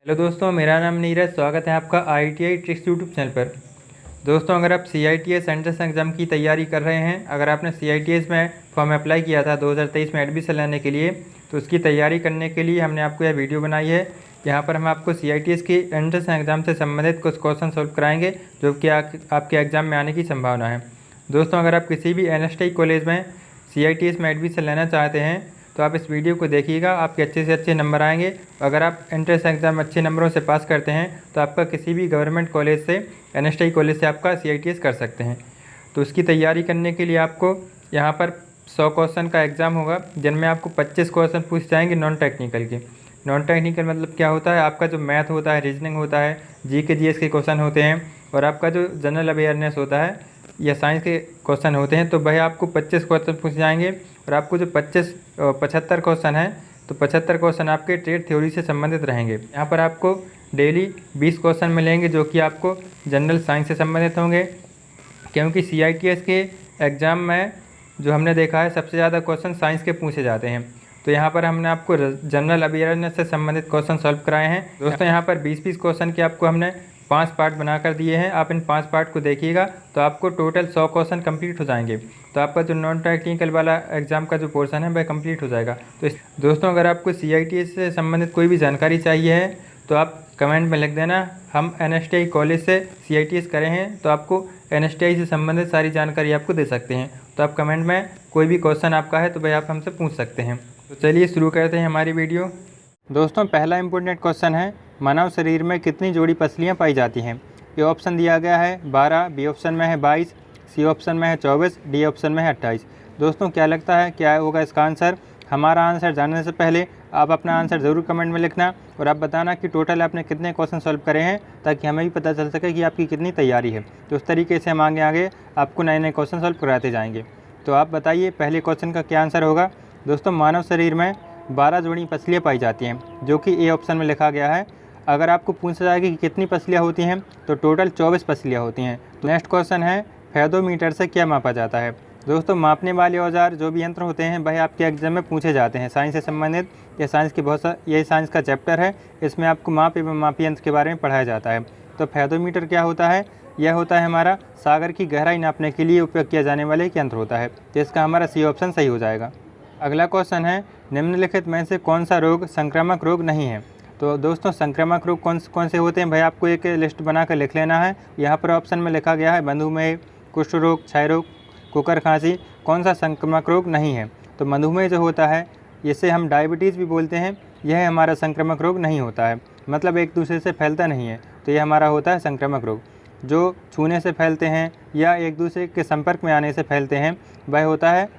Hello दोस्तों, मेरा नाम नीरज। स्वागत है आपका IITI ट्रिक्स यूट्यूब चैनल पर। दोस्तों, अगर आप CITS एंट्रेंस एग्ज़ाम की तैयारी कर रहे हैं, अगर आपने CITS में फॉर्म अप्लाई किया था 2023 में एडमिशन लेने के लिए, तो उसकी तैयारी करने के लिए हमने आपको यह वीडियो बनाई है। यहाँ पर हम आपको CITS की एंट्रेंस एग्ज़ाम से संबंधित कुछ क्वेश्चन सॉल्व कराएंगे जो कि आपके एग्ज़ाम में आने की संभावना है। दोस्तों, अगर आप किसी भी NSTI कॉलेज में CITS में एडमिशन लेना चाहते हैं तो आप इस वीडियो को देखिएगा, आपके अच्छे से अच्छे नंबर आएंगे। अगर आप एंट्रेंस एग्ज़ाम अच्छे नंबरों से पास करते हैं तो आपका किसी भी गवर्नमेंट कॉलेज से, NSTI कॉलेज से आपका CITS कर सकते हैं। तो उसकी तैयारी करने के लिए आपको यहाँ पर 100 क्वेश्चन का एग्ज़ाम होगा, जिनमें आपको 25 क्वेश्चन पूछ जाएंगे नॉन टेक्निकल के। नॉन टेक्निकल मतलब क्या होता है? आपका जो मैथ होता है, रीजनिंग होता है, GK GS के क्वेश्चन होते हैं, और आपका जो जनरल अवेयरनेस होता है या साइंस के क्वेश्चन होते हैं। तो भाई आपको 25 क्वेश्चन पूछ जाएंगे, और आपको जो 75 क्वेश्चन हैं, तो 75 क्वेश्चन आपके ट्रेड थ्योरी से संबंधित रहेंगे। यहाँ पर आपको डेली 20 क्वेश्चन मिलेंगे जो कि आपको जनरल साइंस से संबंधित होंगे, क्योंकि CITS के एग्ज़ाम में जो हमने देखा है सबसे ज़्यादा क्वेश्चन साइंस के पूछे जाते हैं। तो यहाँ पर हमने आपको जनरल अवेयरनेस से संबंधित क्वेश्चन सॉल्व कराए हैं। दोस्तों, यहाँ पर 20-20 क्वेश्चन के आपको हमने 5 पार्ट बना कर दिए हैं। आप इन 5 पार्ट को देखिएगा तो आपको टोटल 100 क्वेश्चन कंप्लीट हो जाएंगे। तो आपका जो नॉन टेक्निकल वाला एग्ज़ाम का जो पोर्शन है वह कंप्लीट हो जाएगा। तो दोस्तों, अगर आपको CITS से संबंधित कोई भी जानकारी चाहिए है तो आप कमेंट में लिख देना। हम NSTI कॉलेज से CITS करे हैं, तो आपको NSTI से संबंधित सारी जानकारी आपको दे सकते हैं। तो आप कमेंट में कोई भी क्वेश्चन आपका है तो भाई आप हमसे पूछ सकते हैं। तो चलिए शुरू करते हैं हमारी वीडियो। दोस्तों, पहला इंपॉर्टेंट क्वेश्चन है, मानव शरीर में कितनी जोड़ी पसलियाँ पाई जाती हैं? ए ऑप्शन दिया गया है 12, बी ऑप्शन में है 22, सी ऑप्शन में है 24, डी ऑप्शन में है 28। दोस्तों, क्या लगता है क्या होगा इसका आंसर? हमारा आंसर जानने से पहले आप अपना आंसर ज़रूर कमेंट में लिखना, और आप बताना कि टोटल आपने कितने क्वेश्चन सॉल्व करे हैं, ताकि हमें भी पता चल सके कि आपकी कितनी तैयारी है। तो उस तरीके से हम आगे आगे आपको नए नए क्वेश्चन सॉल्व कराते जाएंगे। तो आप बताइए पहले क्वेश्चन का क्या आंसर होगा। दोस्तों, मानव शरीर में 12 जोड़ी पसलियाँ पाई जाती हैं, जो कि ए ऑप्शन में लिखा गया है। अगर आपको पूछा जाएगा कि कितनी पसलियाँ होती हैं, तो टोटल 24 पसलियाँ होती हैं। तो नेक्स्ट क्वेश्चन है, फेदोमीटर से क्या मापा जाता है? दोस्तों, मापने वाले औजार जो भी यंत्र होते हैं भाई आपके एग्जाम में पूछे जाते हैं साइंस से संबंधित। यह साइंस की यही साइंस का चैप्टर है, इसमें आपको माप एवं मापी यंत्र के बारे में पढ़ाया जाता है। तो फेदोमीटर क्या होता है? यह होता है हमारा सागर की गहराई नापने के लिए उपयोग किया जाने वाला एक यंत्र होता है। तो इसका हमारा सी ऑप्शन सही हो जाएगा। अगला क्वेश्चन है, निम्नलिखित में से कौन सा रोग संक्रामक रोग नहीं है? तो दोस्तों, संक्रामक रोग कौन से होते हैं भाई आपको एक लिस्ट बनाकर लिख लेना है। यहाँ पर ऑप्शन में लिखा गया है मधुमेह, कुष्ठ रोग, क्षय रोग, कुकर खांसी। कौन सा संक्रामक रोग नहीं है? तो मधुमेह जो होता है, इसे हम डायबिटीज़ भी बोलते हैं, यह हमारा संक्रामक रोग नहीं होता है, मतलब एक दूसरे से फैलता नहीं है। तो यह हमारा होता है संक्रामक रोग। जो छूने से फैलते हैं या एक दूसरे के संपर्क में आने से फैलते हैं, वह होता है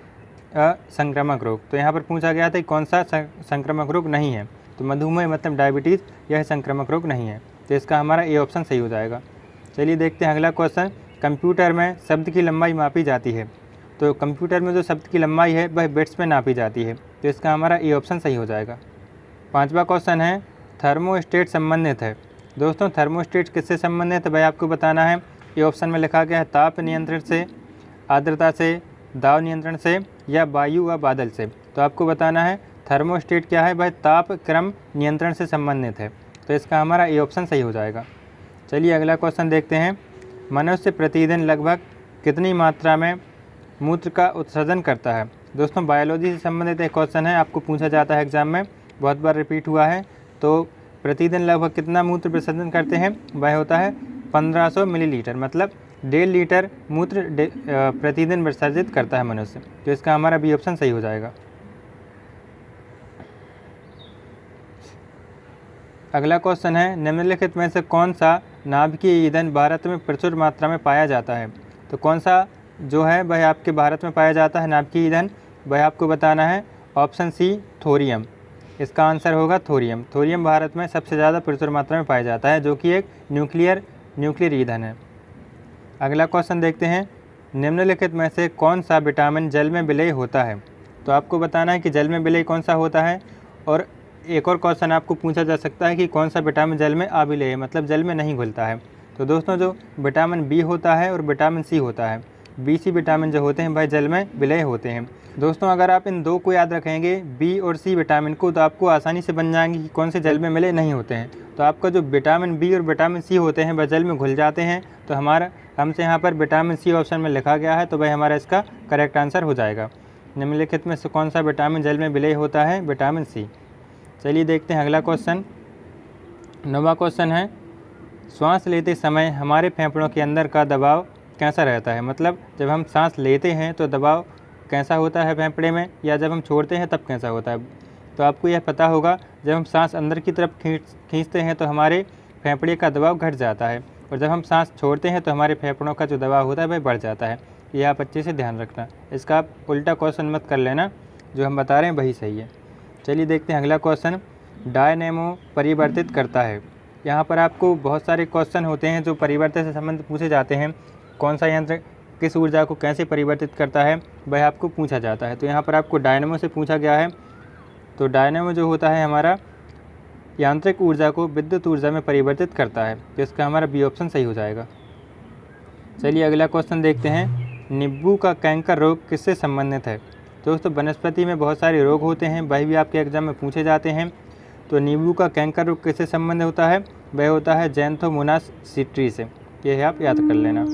संक्रामक रोग। तो यहाँ पर पूछा गया था कि कौन सा संक्रामक रोग नहीं है, तो मधुमेह मतलब डायबिटीज़, यह संक्रामक रोग नहीं है। तो इसका हमारा ए ऑप्शन सही हो जाएगा। चलिए देखते हैं अगला क्वेश्चन, कंप्यूटर में शब्द की लंबाई मापी जाती है। तो कंप्यूटर में जो शब्द की लंबाई है वह बिट्स में नापी जाती है। तो इसका हमारा ए ऑप्शन सही हो जाएगा। पांचवा क्वेश्चन है, थर्मोस्टेट संबंधित है। दोस्तों, थर्मोस्टेट किससे संबंधित है भाई आपको बताना है। ए ऑप्शन में लिखा गया है ताप नियंत्रण से, आर्द्रता से, दाब नियंत्रण से, या वायु व बादल से। तो आपको बताना है थर्मोस्टेट क्या है भाई, ताप क्रम नियंत्रण से संबंधित है। तो इसका हमारा ए ऑप्शन सही हो जाएगा। चलिए अगला क्वेश्चन देखते हैं, मनुष्य प्रतिदिन लगभग कितनी मात्रा में मूत्र का उत्सर्जन करता है? दोस्तों, बायोलॉजी से संबंधित एक क्वेश्चन है, आपको पूछा जाता है एग्जाम में, बहुत बार रिपीट हुआ है। तो प्रतिदिन लगभग कितना मूत्र विसर्जन करते हैं? वह होता है 1500 मिलीलीटर, मतलब 1.5 लीटर मूत्र प्रतिदिन विसर्जित करता है मनुष्य। तो इसका हमारा बी ऑप्शन सही हो जाएगा। अगला क्वेश्चन है, निम्नलिखित में से कौन सा नाभिकीय ईंधन भारत में प्रचुर मात्रा में पाया जाता है? तो कौन सा जो है वह आपके भारत में पाया जाता है नाभिकीय ईंधन, वह आपको बताना है। Option C, thorium. इसका आंसर होगा थोरियम। थोरियम भारत में सबसे ज़्यादा प्रचुर मात्रा में पाया जाता है, जो कि एक न्यूक्लियर ईंधन है। अगला क्वेश्चन देखते हैं, निम्नलिखित में से कौन सा विटामिन जल में विलय होता है? तो आपको बताना है कि जल में विलय कौन सा होता है। और एक और क्वेश्चन आपको पूछा जा सकता है कि कौन सा विटामिन जल में अविलेय है, मतलब जल में नहीं घुलता है। तो दोस्तों, जो विटामिन बी होता है और विटामिन सी होता है, बी सी विटामिन जो होते हैं भाई जल में विलय होते हैं। दोस्तों, अगर आप इन दो को याद रखेंगे, बी और सी विटामिन को, तो आपको आसानी से बन जाएंगे कि कौन से जल में मिले नहीं होते हैं। तो आपका जो विटामिन बी और विटामिन सी होते हैं वह जल में घुल जाते हैं। तो हमसे यहाँ पर विटामिन सी ऑप्शन में लिखा गया है, तो वह हमारा इसका करेक्ट आंसर हो जाएगा। निम्नलिखित में से कौन सा विटामिन जल में विलय होता है? Vitamin C. चलिए देखते हैं अगला क्वेश्चन। 9वां क्वेश्चन है, श्वास लेते समय हमारे फेफड़ों के अंदर का दबाव कैसा रहता है? मतलब जब हम सांस लेते हैं तो दबाव कैसा होता है फेफड़े में, या जब हम छोड़ते हैं तब कैसा होता है? तो आपको यह पता होगा, जब हम सांस अंदर की तरफ खींचते हैं तो हमारे फेफड़े का दबाव घट जाता है, और जब हम सांस छोड़ते हैं तो हमारे फेफड़ों का जो दबाव होता है वह बढ़ जाता है। ये आप अच्छे से ध्यान रखना, इसका आप उल्टा क्वेश्चन मत कर लेना, जो हम बता रहे हैं वही सही है। चलिए देखते हैं अगला क्वेश्चन। डायनेमो परिवर्तित करता है। यहाँ पर आपको बहुत सारे क्वेश्चन होते हैं जो परिवर्तन से संबंधित पूछे जाते हैं। कौन सा यंत्र किस ऊर्जा को कैसे परिवर्तित करता है वह आपको पूछा जाता है। तो यहाँ पर आपको डायनेमो से पूछा गया है। तो डायनेमो जो होता है हमारा यांत्रिक ऊर्जा को विद्युत ऊर्जा में परिवर्तित करता है, तो इसका हमारा बी ऑप्शन सही हो जाएगा। चलिए अगला क्वेश्चन देखते हैं। नींबू का कैंकर रोग किससे संबंधित है? दोस्तों वनस्पति में बहुत सारे रोग होते हैं, वह भी आपके एग्जाम में पूछे जाते हैं। तो नींबू का कैंकर रोग किससे संबंध होता है? वह होता है ज़ैंथोमोनास सिट्री से। ये आप याद कर लेना।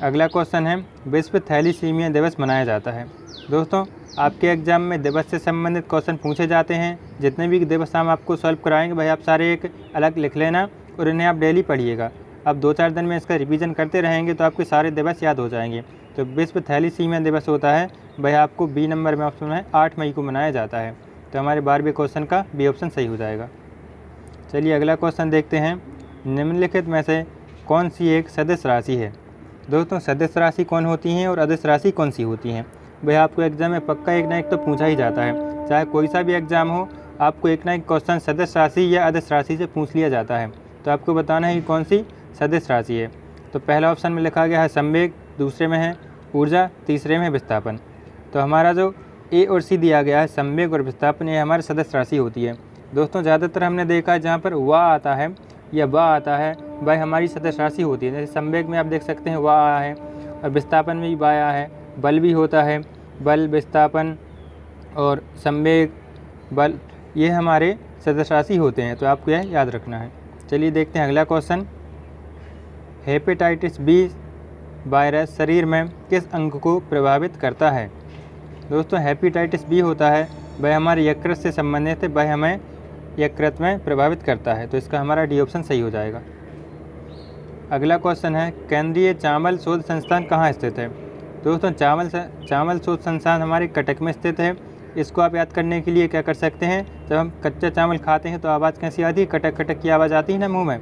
अगला क्वेश्चन है, विश्व थैलीसीमिया दिवस मनाया जाता है। दोस्तों आपके एग्जाम में दिवस से संबंधित क्वेश्चन पूछे जाते हैं। जितने भी दिवस हम आपको सॉल्व कराएंगे वह आप सारे एक अलग लिख लेना, और इन्हें आप डेली पढ़िएगा। अब 2-4 दिन में इसका रिवीजन करते रहेंगे तो आपके सारे दिवस याद हो जाएंगे। तो विश्व थैलीसीमिया दिवस होता है, वह आपको बी नंबर में ऑप्शन है 8 मई को मनाया जाता है। तो हमारे 12वें क्वेश्चन का बी ऑप्शन सही हो जाएगा। चलिए अगला क्वेश्चन देखते हैं। निम्नलिखित में से कौन सी एक सदिश राशि है? दोस्तों सदिश राशि कौन होती हैं और अदिश राशि कौन सी होती हैं, वह आपको एग्जाम में पक्का एक ना एक तो पूछा ही जाता है। चाहे कोई सा भी एग्जाम हो, आपको एक ना एक क्वेश्चन सदिश राशि या अदिश राशि से पूछ लिया जाता है। तो आपको बताना है कि कौन सी सदिश राशि है। तो पहला ऑप्शन में लिखा गया है संवेग, दूसरे में है ऊर्जा, तीसरे में है विस्थापन। तो हमारा जो ए और सी दिया गया है संवेग और विस्थापन, ये हमारी सदिश राशि होती है। दोस्तों ज़्यादातर हमने देखा है जहाँ पर वा आता है या बा आता है वह हमारी सदिश राशि होती है। जैसे संवेग में आप देख सकते हैं वा आया है, और विस्थापन में भी बा आया है। बल भी होता है, बल, विस्थापन और संवेग, बल, ये हमारे सदिश राशि होते हैं। तो आपको यह याद रखना है। चलिए देखते हैं अगला क्वेश्चन। हेपेटाइटिस बी वायरस शरीर में किस अंग को प्रभावित करता है? दोस्तों हेपेटाइटिस बी होता है वह हमारे यकृत से संबंधित है, वह हमें यकृत में प्रभावित करता है। तो इसका हमारा डी ऑप्शन सही हो जाएगा। अगला क्वेश्चन है, केंद्रीय चावल शोध संस्थान कहाँ स्थित है? दोस्तों चावल शोध संस्थान हमारे कटक में स्थित है। इसको आप याद करने के लिए क्या कर सकते हैं, जब हम कच्चा चावल खाते हैं तो आवाज़ कैसी आती है? कटक कटक की आवाज़ आती है ना मुंह में।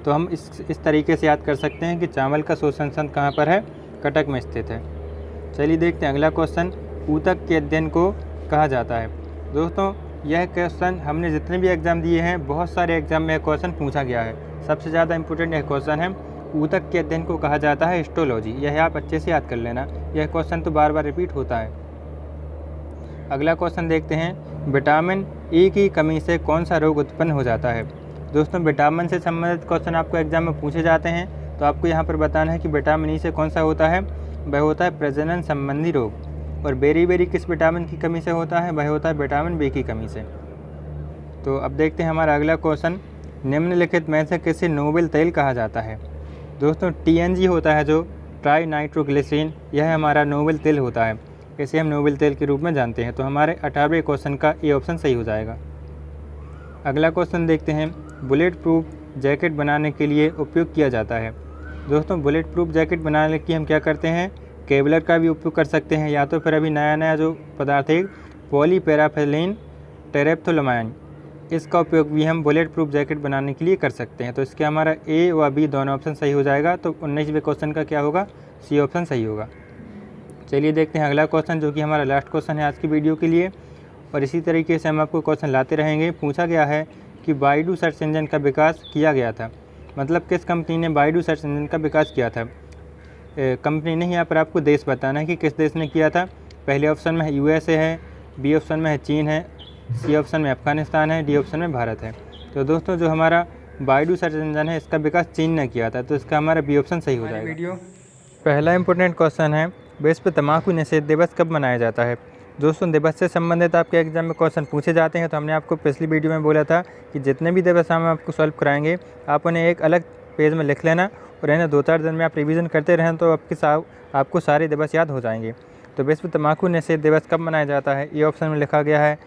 तो हम इस तरीके से याद कर सकते हैं कि चावल का शोध संस्थान कहाँ पर है? कटक में स्थित है। चलिए देखते हैं अगला क्वेश्चन। ऊतक के अध्ययन को कहा जाता है। दोस्तों यह क्वेश्चन हमने जितने भी एग्ज़ाम दिए हैं, बहुत सारे एग्जाम में यह क्वेश्चन पूछा गया है। सबसे ज़्यादा इंपॉर्टेंट यह क्वेश्चन है। ऊतक के अध्ययन को कहा जाता है हिस्टोलॉजी। यह आप अच्छे से याद कर लेना, यह क्वेश्चन तो बार बार रिपीट होता है। अगला क्वेश्चन देखते हैं। विटामिन ई की कमी से कौन सा रोग उत्पन्न हो जाता है? दोस्तों विटामिन से संबंधित क्वेश्चन आपको एग्जाम में पूछे जाते हैं। तो आपको यहाँ पर बताना है कि विटामिन ई से कौन सा होता है? वह होता है प्रजनन संबंधी रोग। और बेरी किस विटामिन की कमी से होता है? वह होता है विटामिन बी की कमी से। तो अब देखते हैं हमारा अगला क्वेश्चन। निम्नलिखित में से किसे नोबेल तेल कहा जाता है? दोस्तों TNG होता है जो ट्राई नाइट्रोग्लिसरीन, यह हमारा नोबेल तेल होता है। इसे हम नोबेल तेल के रूप में जानते हैं। तो हमारे 18वें क्वेश्चन का ए ऑप्शन सही हो जाएगा। अगला क्वेश्चन देखते हैं। बुलेट प्रूफ जैकेट बनाने के लिए उपयोग किया जाता है। दोस्तों बुलेट प्रूफ जैकेट बनाने के हम क्या करते हैं? केवलर का भी उपयोग कर सकते हैं, या तो फिर अभी नया जो पदार्थ है पॉलीपैराफिलीन टेरेप्थोलमाइन, इसका उपयोग भी हम बुलेट प्रूफ जैकेट बनाने के लिए कर सकते हैं। तो इसके हमारा ए व बी दोनों ऑप्शन सही हो जाएगा। तो 19वें क्वेश्चन का क्या होगा? सी ऑप्शन सही होगा। चलिए देखते हैं अगला क्वेश्चन, जो कि हमारा लास्ट क्वेश्चन है आज की वीडियो के लिए। और इसी तरीके से हम आपको क्वेश्चन लाते रहेंगे। पूछा गया है कि बाइडू सर्च इंजन का विकास किया गया था। मतलब किस कंपनी ने बाइडू सर्च इंजन का विकास किया था? कंपनी नहीं, यहाँ पर आपको देश बताना है कि किस देश ने किया था। पहले ऑप्शन में है USA है, बी ऑप्शन में है चीन है, सी ऑप्शन में अफगानिस्तान है, डी ऑप्शन में भारत है। तो दोस्तों जो हमारा बाइडू सर्च इंजन है इसका विकास चीन ने किया था। तो इसका हमारा बी ऑप्शन सही हो जाएगा। पहला इंपॉर्टेंट क्वेश्चन है, विश्व तम्बाकू निषेध दिवस कब मनाया जाता है? दोस्तों दिवस से संबंधित आपके एग्जाम में क्वेश्चन पूछे जाते हैं, तो हमने आपको पिछली वीडियो में बोला था कि जितने भी दिवस हम आपको सॉल्व कराएंगे आप उन्हें एक अलग पेज में लिख लेना और इन्हें 2-4 दिन में आप रिवीजन करते रहें तो आपको सारे दिवस याद हो जाएंगे। तो विश्व तम्बाकू निषेध दिवस कब मनाया जाता है? ए ऑप्शन में लिखा गया है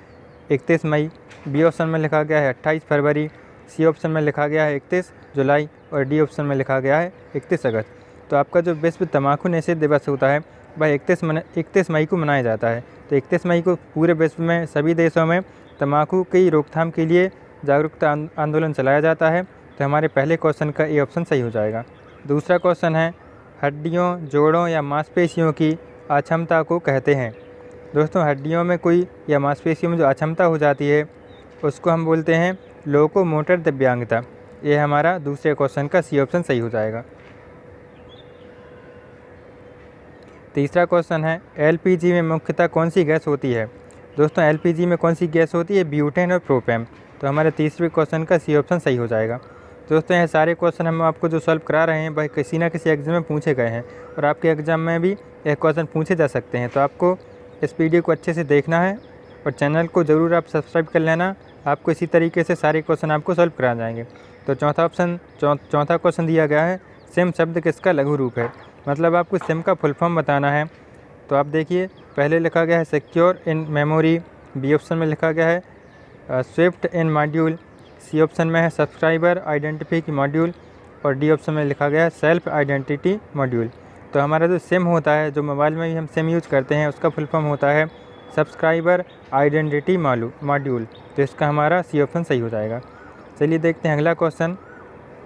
31 मई, बी ऑप्शन में लिखा गया है 28 फरवरी, सी ऑप्शन में लिखा गया है 31 जुलाई और डी ऑप्शन में लिखा गया है 31 अगस्त। तो आपका जो विश्व तम्बाकू निषेध दिवस होता है वह 31 मई को मनाया जाता है। तो 31 मई को पूरे विश्व में सभी देशों में तम्बाकू की रोकथाम के लिए जागरूकता आंदोलन चलाया जाता है। तो हमारे पहले क्वेश्चन का ए ऑप्शन सही हो जाएगा। दूसरा क्वेश्चन है, हड्डियों, जोड़ों या मांसपेशियों की अक्षमता को कहते हैं। दोस्तों हड्डियों में कोई या मांसपेशियों में जो अक्षमता हो जाती है उसको हम बोलते हैं लोकोमोटर दिव्यांगता। ये हमारा दूसरे क्वेश्चन का सी ऑप्शन सही हो जाएगा। तीसरा क्वेश्चन है, एलपीजी में मुख्यतः कौन सी गैस होती है? दोस्तों एलपीजी में कौन सी गैस होती है? ब्यूटेन और प्रोपेन। तो हमारे तीसरे क्वेश्चन का सी ऑप्शन सही हो जाएगा। दोस्तों ये सारे क्वेश्चन हम आपको जो सॉल्व करा रहे हैं वह किसी ना किसी एग्जाम में पूछे गए हैं और आपके एग्ज़ाम में भी यह क्वेश्चन पूछे जा सकते हैं। तो आपको इस वीडियो को अच्छे से देखना है और चैनल को ज़रूर आप सब्सक्राइब कर लेना। आपको इसी तरीके से सारे क्वेश्चन आपको सॉल्व करा जाएंगे। तो चौथा क्वेश्चन दिया गया है, सिम शब्द किसका लघु रूप है? मतलब आपको सिम का फुल फॉर्म बताना है। तो आप देखिए, पहले लिखा गया है secure in memory, B option में लिखा गया है swift in module, C option में है सब्सक्राइबर आइडेंटिफाई मॉड्यूल और डी ऑप्शन में लिखा गया है सेल्फ आइडेंटिटी मॉड्यूल। तो हमारा जो सिम होता है, जो मोबाइल में भी हम सिम यूज करते हैं, उसका फुल फॉर्म होता है सब्सक्राइबर आइडेंटिटी मॉड्यूल। तो इसका हमारा सी ऑप्शन सही हो जाएगा। चलिए देखते हैं अगला क्वेश्चन,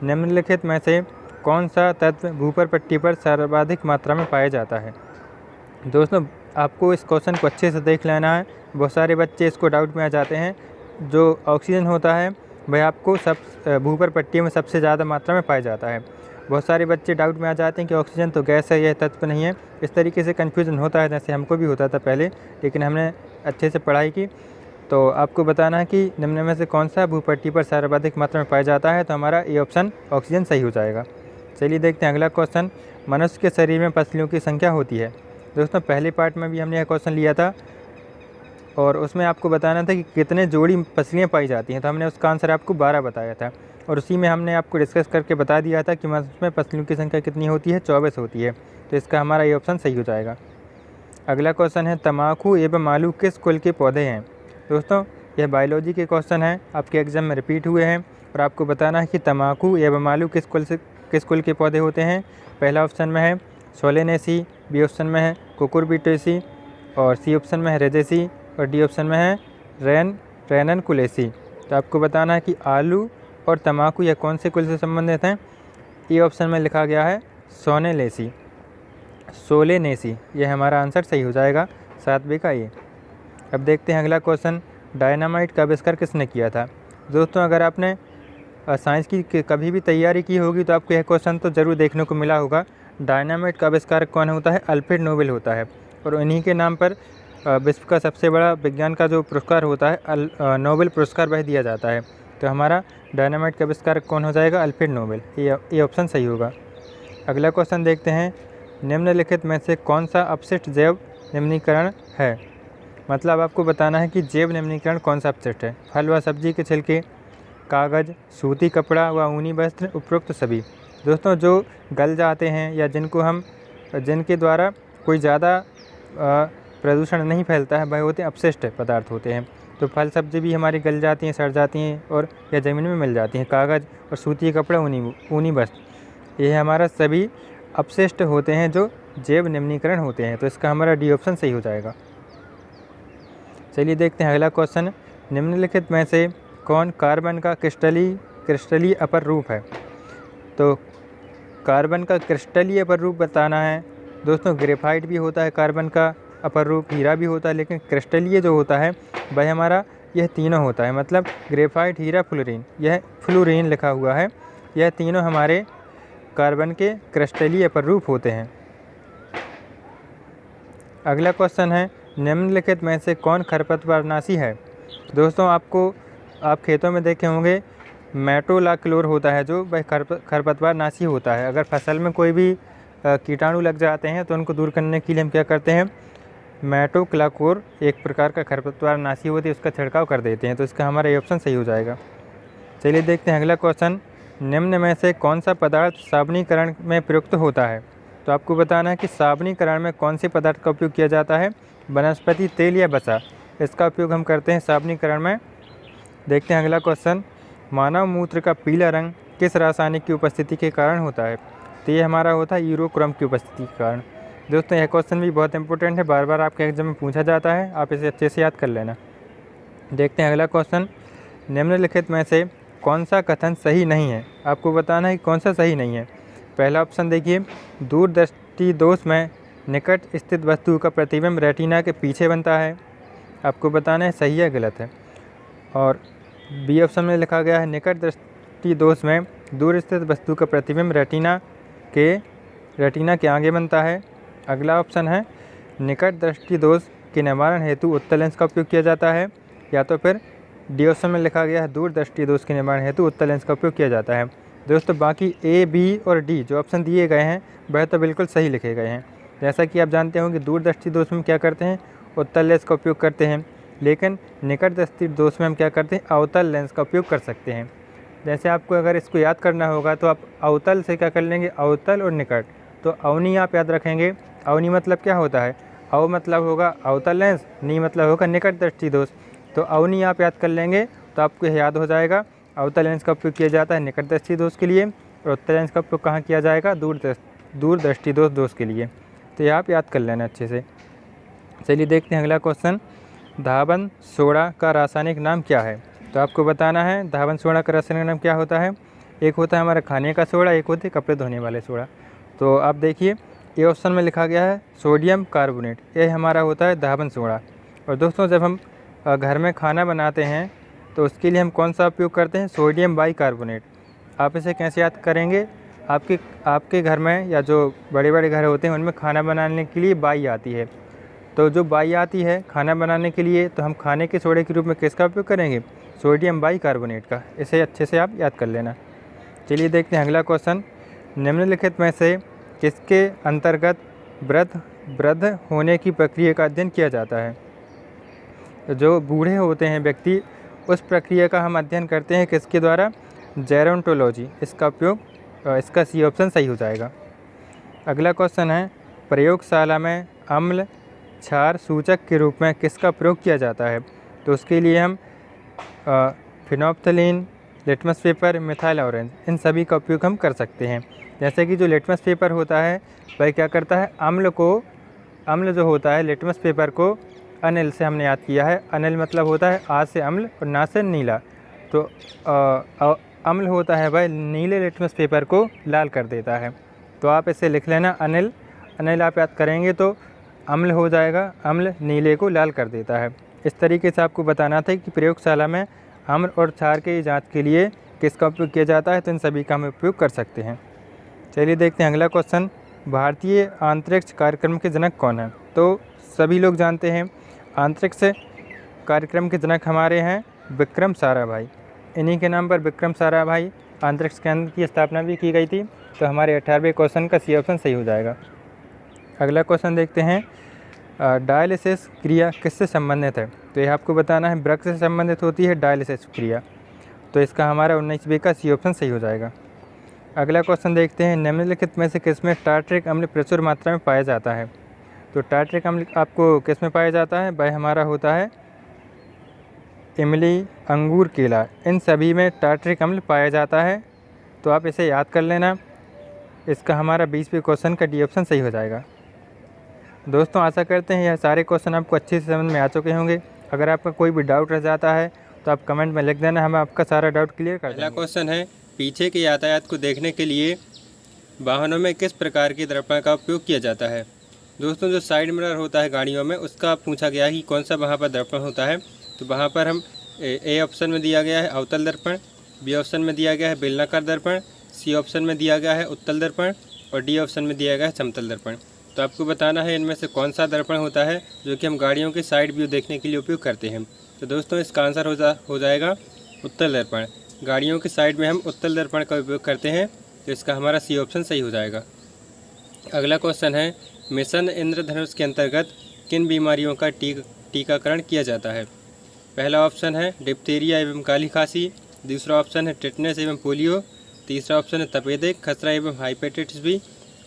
निम्नलिखित में से कौन सा तत्व भूपर पट्टी पर सर्वाधिक मात्रा में पाया जाता है? दोस्तों आपको इस क्वेश्चन को अच्छे से देख लेना है। बहुत सारे बच्चे इसको डाउट में आ जाते हैं। जो ऑक्सीजन होता है वह आपको भूपर पट्टी में सबसे ज़्यादा मात्रा में पाया जाता है। बहुत सारे बच्चे डाउट में आ जाते हैं कि ऑक्सीजन तो गैस है, यह तत्व नहीं है। इस तरीके से कन्फ्यूज़न होता है, जैसे हमको भी होता था पहले, लेकिन हमने अच्छे से पढ़ाई की। तो आपको बताना है कि निम्न में से कौन सा भूपट्टी पर सर्वाधिक मात्रा में पाया जाता है। तो हमारा ए ऑप्शन ऑक्सीजन सही हो जाएगा। चलिए देखते हैं अगला क्वेश्चन, मनुष्य के शरीर में पसलियों की संख्या होती है। दोस्तों पहले पार्ट में भी हमने यह क्वेश्चन लिया था और उसमें आपको बताना था कि कितने जोड़ी पसलियाँ पाई जाती हैं। तो हमने उसका आंसर आपको 12 बताया था और उसी में हमने आपको डिस्कस करके बता दिया था कि मनुष्य में पसलियों की संख्या कितनी होती है? 24 होती है। तो इसका हमारा ये ऑप्शन सही हो जाएगा। अगला क्वेश्चन है, तम्बाकू एवं आलू किस कुल के पौधे हैं? दोस्तों यह बायोलॉजी के क्वेश्चन हैं, आपके एग्जाम में रिपीट हुए हैं और आपको बताना है कि तम्बाकू एवं आलू किस कुल के पौधे होते हैं। पहला ऑप्शन में है सोलेनेसी, बी ऑप्शन में है कुकुरबिटेसी और सी ऑप्शन में है रेजेसी और डी ऑप्शन में है रेननकुलेसी। तो आपको बताना है कि आलू और तम्बाकू यह कौन से कुल से संबंधित हैं? ए ऑप्शन में लिखा गया है सोलेनेसी। यह हमारा आंसर सही हो जाएगा, 7 का ये। अब देखते हैं अगला क्वेश्चन, डायनामाइट का आविष्कार किसने किया था? दोस्तों अगर आपने साइंस की कभी भी तैयारी की होगी तो आपको यह क्वेश्चन तो ज़रूर देखने को मिला होगा। डायनामाइट का आविष्कार कौन होता है? अल्फ्रेड नोबेल होता है और उन्हीं के नाम पर विश्व का सबसे बड़ा विज्ञान का जो पुरस्कार होता है नोबेल पुरस्कार वह दिया जाता है। तो हमारा डायनामाइट का आविष्कार कौन हो जाएगा? Alfred Nobel. ये ऑप्शन सही होगा। अगला क्वेश्चन देखते हैं, निम्नलिखित में से कौन सा अपशिष्ट जैव निम्नीकरण है? मतलब आपको बताना है कि जैव निम्नीकरण कौन सा अपशिष्ट है। फल व सब्जी के छिलके, कागज़, सूती कपड़ा व ऊनी वस्त्र, उपरोक्त सभी। दोस्तों जो गल जाते हैं या जिनके द्वारा कोई ज़्यादा प्रदूषण नहीं फैलता है वह होते हैं अपशिष्ट पदार्थ होते हैं। तो फल सब्जी भी हमारी गल जाती हैं, सड़ जाती हैं और या ज़मीन में मिल जाती हैं। कागज़ और सूती कपड़ा, ऊनी वस्त्र, ये हमारा सभी अपशिष्ट होते हैं जो जैव निम्नीकरण होते हैं। तो इसका हमारा डी ऑप्शन सही हो जाएगा। चलिए देखते हैं अगला क्वेश्चन, निम्नलिखित में से कौन कार्बन का क्रिस्टलीय अपर रूप है? तो कार्बन का क्रिस्टलीय अपर रूप बताना है। दोस्तों ग्रेफाइट भी होता है कार्बन का अपर रूप, हीरा भी होता है, लेकिन क्रिस्टलीय जो होता है वह हमारा यह तीनों होता है। मतलब ग्रेफाइट, हीरा, फ्लोरीन, यह फ्लोरीन लिखा हुआ है, यह तीनों हमारे कार्बन के क्रिस्टलीय अपर रूप होते हैं। अगला क्वेश्चन है, निम्नलिखित में से कौन खरपतवारनाशी है? दोस्तों आप खेतों में देखे होंगे मेटोलाक्लोर होता है जो वह खरपतवारनाशी होता है। अगर फसल में कोई भी कीटाणु लग जाते हैं तो उनको दूर करने के लिए हम क्या करते हैं, मेटोक्लाकोर एक प्रकार का खरपतवार नाशी होती है, उसका छिड़काव कर देते हैं। तो इसका हमारा ये ऑप्शन सही हो जाएगा। चलिए देखते हैं अगला क्वेश्चन। निम्न में से कौन सा पदार्थ साबुनीकरण में प्रयुक्त होता है? तो आपको बताना है कि साबुनीकरण में कौन से पदार्थ का उपयोग किया जाता है। वनस्पति तेल या वसा, इसका उपयोग हम करते हैं साबुनीकरण में। देखते हैं अगला क्वेश्चन। मानव मूत्र का पीला रंग किस रासायनिक की उपस्थिति के कारण होता है? तो ये हमारा होता है यूरोक्रोम की उपस्थिति के कारण। दोस्तों यह क्वेश्चन भी बहुत इंपॉर्टेंट है, बार बार आपके एग्जाम में पूछा जाता है, आप इसे अच्छे से याद कर लेना। देखते हैं अगला क्वेश्चन। निम्नलिखित में से कौन सा कथन सही नहीं है? आपको बताना है कि कौन सा सही नहीं है। पहला ऑप्शन देखिए, दूरदृष्टि दोष में निकट स्थित वस्तु का प्रतिबिंब रेटिना के पीछे बनता है। आपको बताना है सही है गलत है। और बी ऑप्शन में लिखा गया है निकट दृष्टि दोष में दूर स्थित वस्तु का प्रतिबिंब रेटिना के आगे बनता है। अगला ऑप्शन है निकट दृष्टि दोष के निवारण हेतु उत्तल लेंस का उपयोग किया जाता है। या तो फिर डी ऑप्शन में लिखा गया है दूर दृष्टि दोष के निवारण हेतु उत्तल लेंस का उपयोग किया जाता है। दोस्तों बाकी ए, बी और डी जो ऑप्शन दिए गए हैं वह तो बिल्कुल सही लिखे गए हैं। जैसा कि आप जानते हो कि दूर दृष्टि दोष में क्या करते हैं, उत्तल लेंस का उपयोग करते हैं, लेकिन निकट दृष्टि दोष में हम क्या करते हैं, अवतल लेंस का उपयोग कर सकते हैं। जैसे आपको अगर इसको याद करना होगा तो आप अवतल से क्या कर लेंगे, अवतल और निकट। तो अवनी आप याद रखेंगे। अवनी मतलब क्या होता है, अव मतलब होगा अवतल लेंस, नी मतलब होगा निकट दृष्टि दोष। तो अवनी आप याद कर लेंगे तो आपको याद हो जाएगा। अवतल लेंस का उपयोग किया जाता है निकट दृष्टि दोष के लिए, और उत्तल लेंस का उपयोग कहाँ किया जाएगा, दूर दृष्टि दोष के लिए। तो ये आप याद कर लेना अच्छे से। चलिए देखते हैं अगला क्वेश्चन। धावन सोडा का रासायनिक नाम क्या है? तो आपको बताना है धावन सोडा का रासायनिक नाम क्या होता है। एक होता है हमारा खाने का सोडा, एक होते कपड़े धोने वाले सोडा। तो आप देखिए ये ऑप्शन में लिखा गया है सोडियम कार्बोनेट, ये हमारा होता है धावन सोडा। और दोस्तों जब हम घर में खाना बनाते हैं तो उसके लिए हम कौन सा उपयोग करते हैं, सोडियम बाइकार्बोनेट। आप इसे कैसे याद करेंगे, आपके घर में या जो बड़े बड़े घर होते हैं उनमें खाना बनाने के लिए बाई आती है। तो जो बाई आती है खाना बनाने के लिए, तो हम खाने के सोडे के रूप में किसका उपयोग करेंगे, सोडियम बाइकार्बोनेट का। इसे अच्छे से आप याद कर लेना। चलिए देखते हैं अगला क्वेश्चन। निम्नलिखित में से किसके अंतर्गत वृद्ध होने की प्रक्रिया का अध्ययन किया जाता है? जो बूढ़े होते हैं व्यक्ति, उस प्रक्रिया का हम अध्ययन करते हैं किसके द्वारा, जेरोंटोलॉजी। इसका उपयोग, इसका सी ऑप्शन सही हो जाएगा। अगला क्वेश्चन है प्रयोगशाला में अम्ल क्षार सूचक के रूप में किसका प्रयोग किया जाता है? तो उसके लिए हम phenolphthalein, litmus paper, methyl orange, इन सभी का उपयोग हम कर सकते हैं। जैसे कि जो लिटमस पेपर होता है वह क्या करता है, अम्ल जो होता है लिटमस पेपर को अनिल से हमने याद किया है। अनिल मतलब होता है आ से अम्ल और ना से नीला। तो अम्ल होता है वह नीले लिटमस पेपर को लाल कर देता है। तो आप इसे लिख लेना अनिल। अनिल आप याद करेंगे तो अम्ल हो जाएगा, अम्ल नीले को लाल कर देता है। इस तरीके से आपको बताना था कि प्रयोगशाला में अम्ल और क्षार की जांच के लिए किसका उपयोग किया जाता है। तो इन सभी का हम उपयोग कर सकते हैं। चलिए देखते हैं अगला क्वेश्चन। भारतीय अंतरिक्ष कार्यक्रम के जनक कौन है? तो सभी लोग जानते हैं अंतरिक्ष कार्यक्रम के जनक हमारे हैं विक्रम साराभाई। इन्हीं के नाम पर विक्रम साराभाई अंतरिक्ष केंद्र की स्थापना भी की गई थी। तो हमारे 18वें क्वेश्चन का सी ऑप्शन सही हो जाएगा। अगला क्वेश्चन देखते हैं। डायलिसिस क्रिया किससे संबंधित है? तो यह आपको बताना है वृक्क से संबंधित होती है डायलिसिस क्रिया। तो इसका हमारा 19वें का सी ऑप्शन सही हो जाएगा। अगला क्वेश्चन देखते हैं। निम्नलिखित में से किसमें टार्ट्रिक अम्ल प्रचुर मात्रा में पाया जाता है? तो टार्ट्रिक अम्ल आपको किस में पाया जाता है, वह हमारा होता है इमली, अंगूर, केला, इन सभी में टार्ट्रिक अम्ल पाया जाता है। तो आप इसे याद कर लेना। इसका हमारा 20वें क्वेश्चन का डी ऑप्शन सही हो जाएगा। दोस्तों आशा करते हैं यह सारे क्वेश्चन आपको अच्छे से समझ में आ चुके होंगे। अगर आपका कोई भी डाउट रह जाता है तो आप कमेंट में लिख देना, हम आपका सारा डाउट क्लियर कर देंगे। अगला क्वेश्चन है पीछे के यातायात को देखने के लिए वाहनों में किस प्रकार के दर्पण का उपयोग किया जाता है? दोस्तों जो साइड मिरर होता है गाड़ियों में, उसका पूछा गया है कि कौन सा वहाँ पर दर्पण होता है। तो वहाँ पर हम ए ऑप्शन में दिया गया है अवतल दर्पण, बी ऑप्शन में दिया गया है बेलनाकार दर्पण, सी ऑप्शन में दिया गया है उत्तल दर्पण और डी ऑप्शन में दिया गया है समतल दर्पण। तो आपको बताना है इनमें से कौन सा दर्पण होता है जो कि हम गाड़ियों के साइड व्यू देखने के लिए उपयोग करते हैं। तो दोस्तों इसका आंसर हो जाएगा उत्तल दर्पण। गाड़ियों के साइड में हम उत्तल दर्पण का उपयोग करते हैं। तो इसका हमारा सी ऑप्शन सही हो जाएगा। अगला क्वेश्चन है मिशन इंद्रधनुष के अंतर्गत किन बीमारियों का टीकाकरण किया जाता है? पहला ऑप्शन है डिप्थीरिया एवं काली खांसी, दूसरा ऑप्शन है टिटनेस एवं पोलियो, तीसरा ऑप्शन है तपेदिक, खसरा एवं हेपेटाइटिस बी